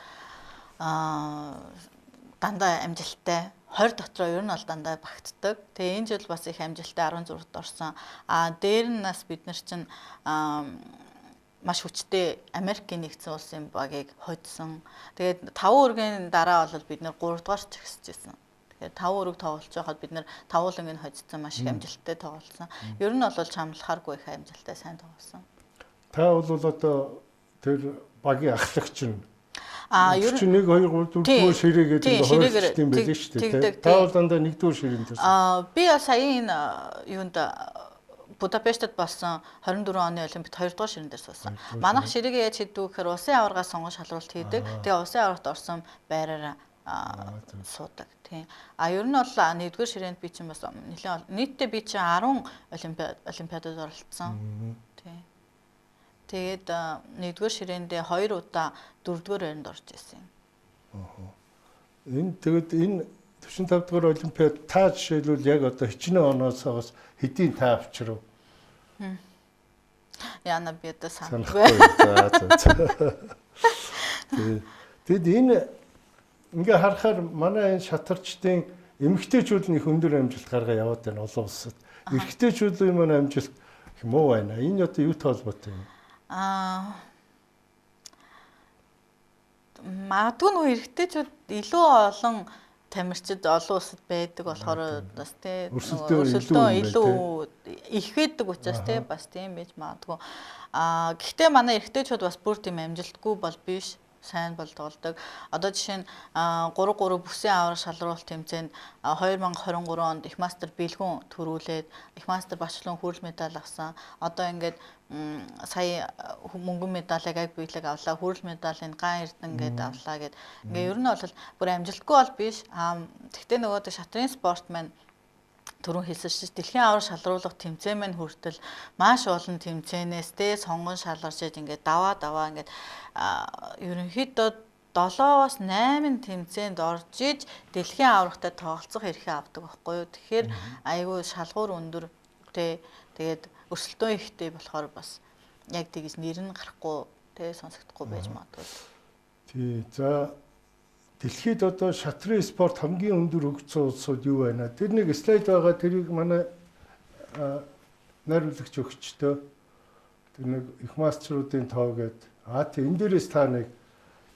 дандаа амжилттай 20 дотроо ер нь бол дандаа багтдаг. Тэгээ энэ жил бас их амжилттай 16-т орсон. Дээр нь нас бид нар чинь маш хүчтэй Америкийн нэгдсэн улсын багийг хоцсон. Тэгээд 5 өргийн дараа бол бид нар 3 дугаарч ихсэжсэн. Тэгэхээр 5 өрөг тоглож байхад бид нар 5 уулангийг хоцсон, маш их амжилттай тоглосон. Ер нь бол чамлахааргүй их амжилттай сайн тоглосон. Та бол одоо тэр багийн ахлагч нь ер нь 1 2 3 4 дугаар ширээ гэдэг хойшлт юм байл шүү дээ. Та бол дандаа 1 дугаар ширээнд төрсөн. Би сая энэ юунд Будапештад болсон 24 оны олимпиад 2 дугаар ширээнд суусан. Манайх ширээгээ яаж хийдэг гэхээр усын аваргаас сонгож шалралт хийдэг. Тэгээ усын аваргад орсон байраараа суудаг. Тийм. Ер нь бол 1-р ширээнд би чинь бас нэлээд нийтдээ би чинь 10 олимпиадад оролцсон. Тийм. Тэгээд 1-р ширээндээ 2 удаа 4-р байранд орж ирсэн юм. Энэ тэгээд энэ 45 дугаар олимпиад та жишээлбэл яг одоо хичнээн оноосоос хэдийн та авчрав? Яна би одоо санахгүй. Тэгэд энэ ингээ харахаар манай энэ шатарчдын эмэгтэйчүүд нь их өндөр амжилт гаргаа яваад байна олон улсад. Эрэгтэйчүүдийн маань амжилт муу байна. Энэ одоо юутай холбоотой юм? Магадгүй нөө эрэгтэйчүүд илүү олон тамирчид олон улсад байдаг болохоор бас тий өрсөлдөөн илүү их байдаг учраас тий бас тийм байж магадгүй. Гэхдээ манай эрэгтэйчүүд бас бүр тийм амжилтгүй бол биш. Сайн бол тоглодог. Одоо жишээ нь 3-3 бүсийн аврах шалралт тэмцээнд 2023 онд их мастер бэлгүүн төрүүлээд их мастер багшлан хүрэл медаль авсан. Одоо ингээд сая мөнгөн медалийг аг биелэг авлаа, хүрэл медалийн ган эрдэн гээд авлаа гэд. Ингээ ер нь бол бүр амжилтгүй бол биш. Тэгтээ нөгөө шатрын спорт маань түрүүн хэлсэн чинь дэлхийн аврах шалруулах тэмцээн маань хүртэл маш олон тэмцээнээс тэ сонгон шалгарчээд ингээд даваа ингээд ерөнхийдөө 7-оос 8 тэмцээнд орж иж дэлхийн аврагтай тоглоцох эрхээ авдаг байхгүй юу. Тэгэхээр айгүй шалгуур өндөр тэ тэгээд өрсөлдөөн ихтэй болохоор бас яг тэгж нэр нь гарахгүй тэ сонсогдохгүй байж магадгүй. Тий. За дэлхийд одоо шатрын спорт хамгийн өндөр хөгжсөн улсууд юу байна? Тэр нэг слайд байгаа. Тэрийг манай найруулагч өгчтөө. Тэр нэг их мастеруудын тоо гээд энэ дээрээс та нэг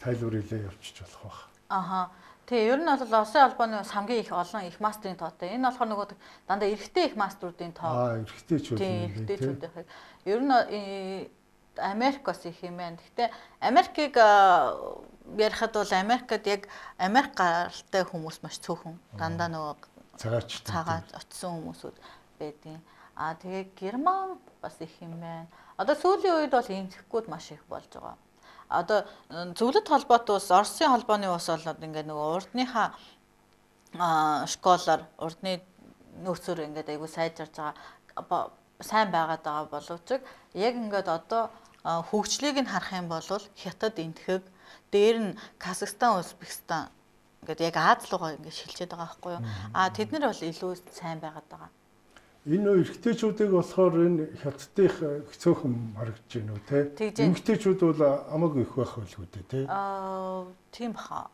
тайлбар хийлээ явчих болох байх. Тэгээ ер нь бол Улсын холбооны хамгийн их олон их мастерын тоотой. Энэ болохоор нөгөө дандаа эрэгтэй их мастеруудын тоо. Эрэгтэйчүүд. Эрэгтэйчүүд. Ер нь Америк бас их юм байна. Гэхдээ Америкийг ярихад бол Америкт яг Америк гаралтай хүмүүс маш цөөхөн. Дандаа нөгөө цагаач очсон хүмүүсүүд байдیں۔ Тэгээ Герман бас их юм байна. Одоо сүүлийн үед бол эмзэгкүүд маш их болж байгаа. Одоо зөвлөлт холбоотой ус, Оросын холбооны ус болоод ингээд нөгөө урдныхаа школоор урдны нөөцөөр ингээд айгу сайжирж байгаа сайн байгаад байгаа боловч яг ингээд одоо хөгжлийг нь харах юм бол Хятад, Энтхэг, дээр нь Казахстан, Узбекистан ингээд яг Аз руугаа ингээд шилжээд байгаа байхгүй юу? Тэд нар бол илүү сайн байгаад байгаа. Энэ эрэгтэйчүүдийг болохоор энэ хятадын цөөхөн харагдаж байна уу те? Эмэгтэйчүүд бол амаагүй их байх байлгүй дээ те? Тийм баха.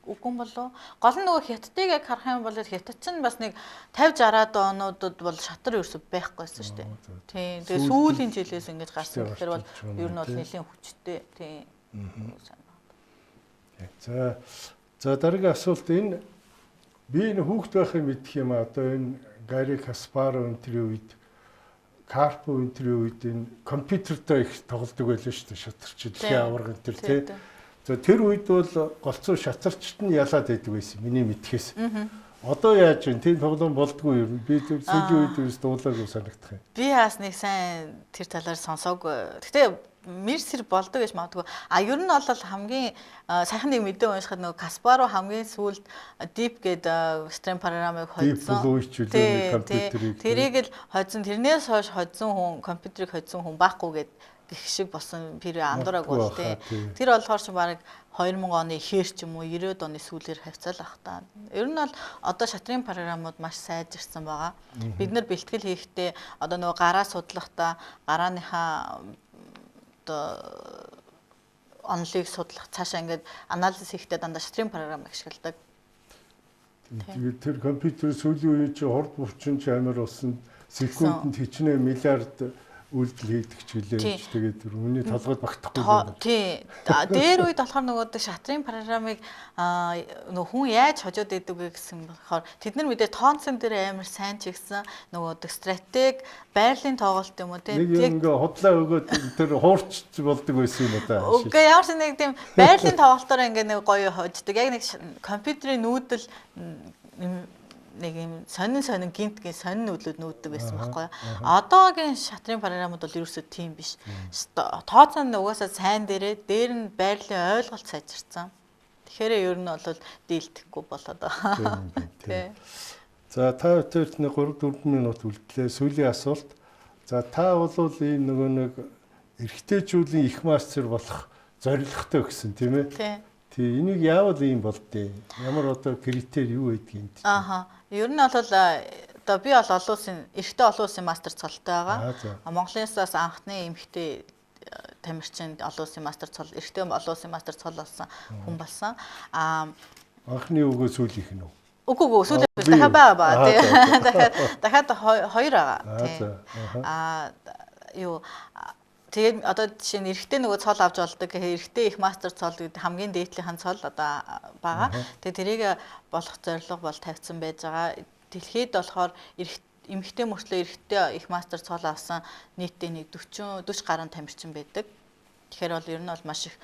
үгүй болов. Гол нь нөгөө хятадыг яг харах юм бол хятад ч бас нэг 50-60-аад онуудад бол шатар ерөөсөй байхгүйсэн шүү дээ. Тийм. Тэгээ сүүлийн жилээс ингэж гарсан гэхээр бол ер нь бол нэлийн хүчтэй. Тийм. За дараагийн асуулт энэ би энэ хүүхд байхыг мэдэх юм одоо энэ Гарри Каспаров энтрийн үед Карпов энтрийн үед энэ компьютертэй их тоглодог байлаа шүү дээ шатарч дэлхийн аварга энэ тий. За тэр үед бол голцоо шатарчт нь ялаад байдаг байсан миний мэдхээс. Одоо яаж вэ? Тийм тоглоом болдгүй юу? Би тэр сүүлийн үед юус дуулаагүй санагдах юм. Би бас нэг сайн тэр талаар сонсоогүй. Гэтэ Мерсер болдог гэж магадгүй. Ер нь бол хамгийн сайхан нэг мэдээ уншихад нөгөө Каспаров хамгийн сүүлд Deep гэдэг стрим програмыг хоцсон. Тэрийг л хоцсон. Тэрнээс хойш хоцсон хүн, компьютерийг хоцсон хүн байхгүй гэх шиг болсон тэр андуураг бол тий. Тэр болохоор ч баг 2000 оны ихэр ч юм уу 90-ад оны сүүлээр хавцаал ах та. Ер нь бол одоо шатрын програмууд маш сайжирсан байгаа. Бид нар бэлтгэл хийхдээ одоо нөгөө гараа судлахдаа гарааныхаа одоо онлыг судлах цаашаа ингээд анализ хийхдээ дандаа шатрын програм ашигладаг. Тэгээд тэр компьютер сүүлийн үеийн чи хурд булчин ч амар болсон секундэд хичнээн миллиард үйлдэл хийдэг ч гэлээ. Тэгээд үүний толгойд багтахгүй юм. Тий. Дээр үед болохоор нөгөө шатрын програмыг нөгөө хүн яаж хожоод идэв гэсэн болохоор тэд нар мэдээ тоонцон дээр амар сайн ч ихсэн нөгөө стратеги байгалийн тоглолт юм уу тий. Нэг ингээ худлаа өгөөд тэр хуурч болдог байсан юм да. Үгүй ямар ч нэг тийм байгалийн тоглолтоор ингээ нэг гоё хождог. Яг нэг компьютерийн нүүдэл нэг юм сонин гинтгийн сонин нөлөөд нүүддэг байсан байхгүй. Одоогийн шатрын програмууд бол ерөөсөө тийм биш. Тооцоо угаасаа сайн дээр нь байгалийн ойлголт сайжирсан. Тэгэхээр ер нь бол дийлдэхгүй болоод байгаа. Тий. За та өдөрт нэг 3-4 минут үлдлээ. Сүүлийн асуулт. За та бол энэ нөгөө нэг эрэгтэйчүүдийн их мастер болох зорилготой гэсэн тийм ээ? Тий. Тий, энийг яавал ийм болдгийг? Ямар одоо критерий юу байдгийг юм? Ер нь бол одоо би бол олон улсын эрэгтэй олон улсын мастер цолтой байгаа. Монголынаас анхны эмэгтэй тамирчин олон улсын мастер цол, эрэгтэй олон улсын мастер цол болсон хүн болсон. Анхны үгөө сүүлийнх нь үү? Үгүй сүүлийнх дахиад байгаа тий. Дахиад хоёр байгаа. Юу тэгээд одоо жишээ нь эрэгтэй нөгөө цол авч болдог гэхээр эрэгтэй их мастер цол гэдэг хамгийн дээдлийнхэн цол одоо байгаа. Тэгээд тэрийг болох зорилго бол тавьсан байж байгаа. Дэлхийд болохоор эмэгтэй мөртлөө эрэгтэй их мастер цол авсан нийтдээ нэг 40 гаруй тамирчин байдаг. Тэгэхээр бол ер нь бол маш их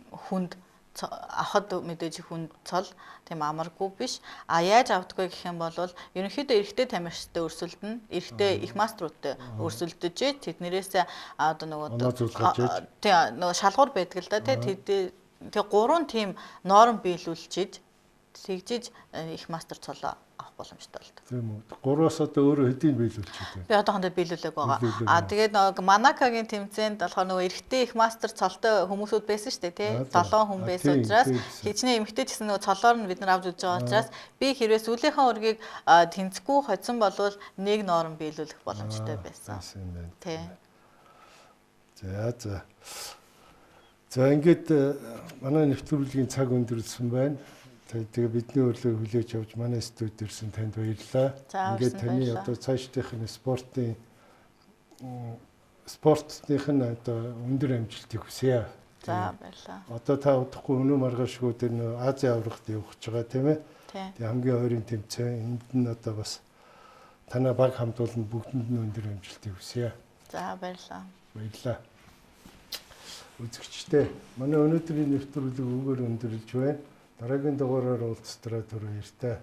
хүнд авахд мэдээж хүнд цол тийм амаргүй биш. Яаж авдаггүй гэх юм бол ерөнхийдөө эрэгтэй тамирчтай өрсөлдөн, эрэгтэй их маструудтай өрсөлдөж тэднэрээс одоо нөгөө шалгуур байдаг л да тий. Тэгээ 3 тийм норм биелүүлчихэд тэгжиж их мастер цолоо авах боломжтой болдог. Тийм үү. 3-аас одоо өөрөө хэдийн биелүүлчих вэ? Би одоохондоо биелүүлээг байгаа. Тэгээд Манакагийн тэмцээнд болохоор нөгөө эрэгтэй их мастер цолтой хүмүүсүүд байсан шүү дээ тий. 7 хүн байсан учраас хичнээн эмэгтэй ч гэсэн нөгөө цолоор нь бид нар авч үзэж байгаа учраас би хэрвээ сүүлийнхээ ургийг тэнцэхгүй хоцсон болвол нэг норм биелүүлэх боломжтой байсан. Тий. За ингээд манай нэвтрүүлгийн цаг өндөрлсөн байна. Тэгээ бидний урилгыг хүлээж авч манай студид ирсэн танд баярлалаа. Ингээд таны одоо цаашдынх нь спортных нь одоо өндөр амжилтыг хүсье. За баярлалаа. Одоо та удахгүй өнөө маргаашгүй тэр Азийн аврагт явах гэж байгаа тийм ээ. Тэгээ хамгийн ойрын тэмцээн энд нь одоо бас танай баг хамтуулан бүгдэнд нь өндөр амжилтыг хүсье. За баярлалаа. Баярлалаа. Үзэгчдээ манай өнөөдрийн нэвтрүүлэг өгөр өндөрлж байна. Дараагийн дугаараар уулзтраа түр баяртай.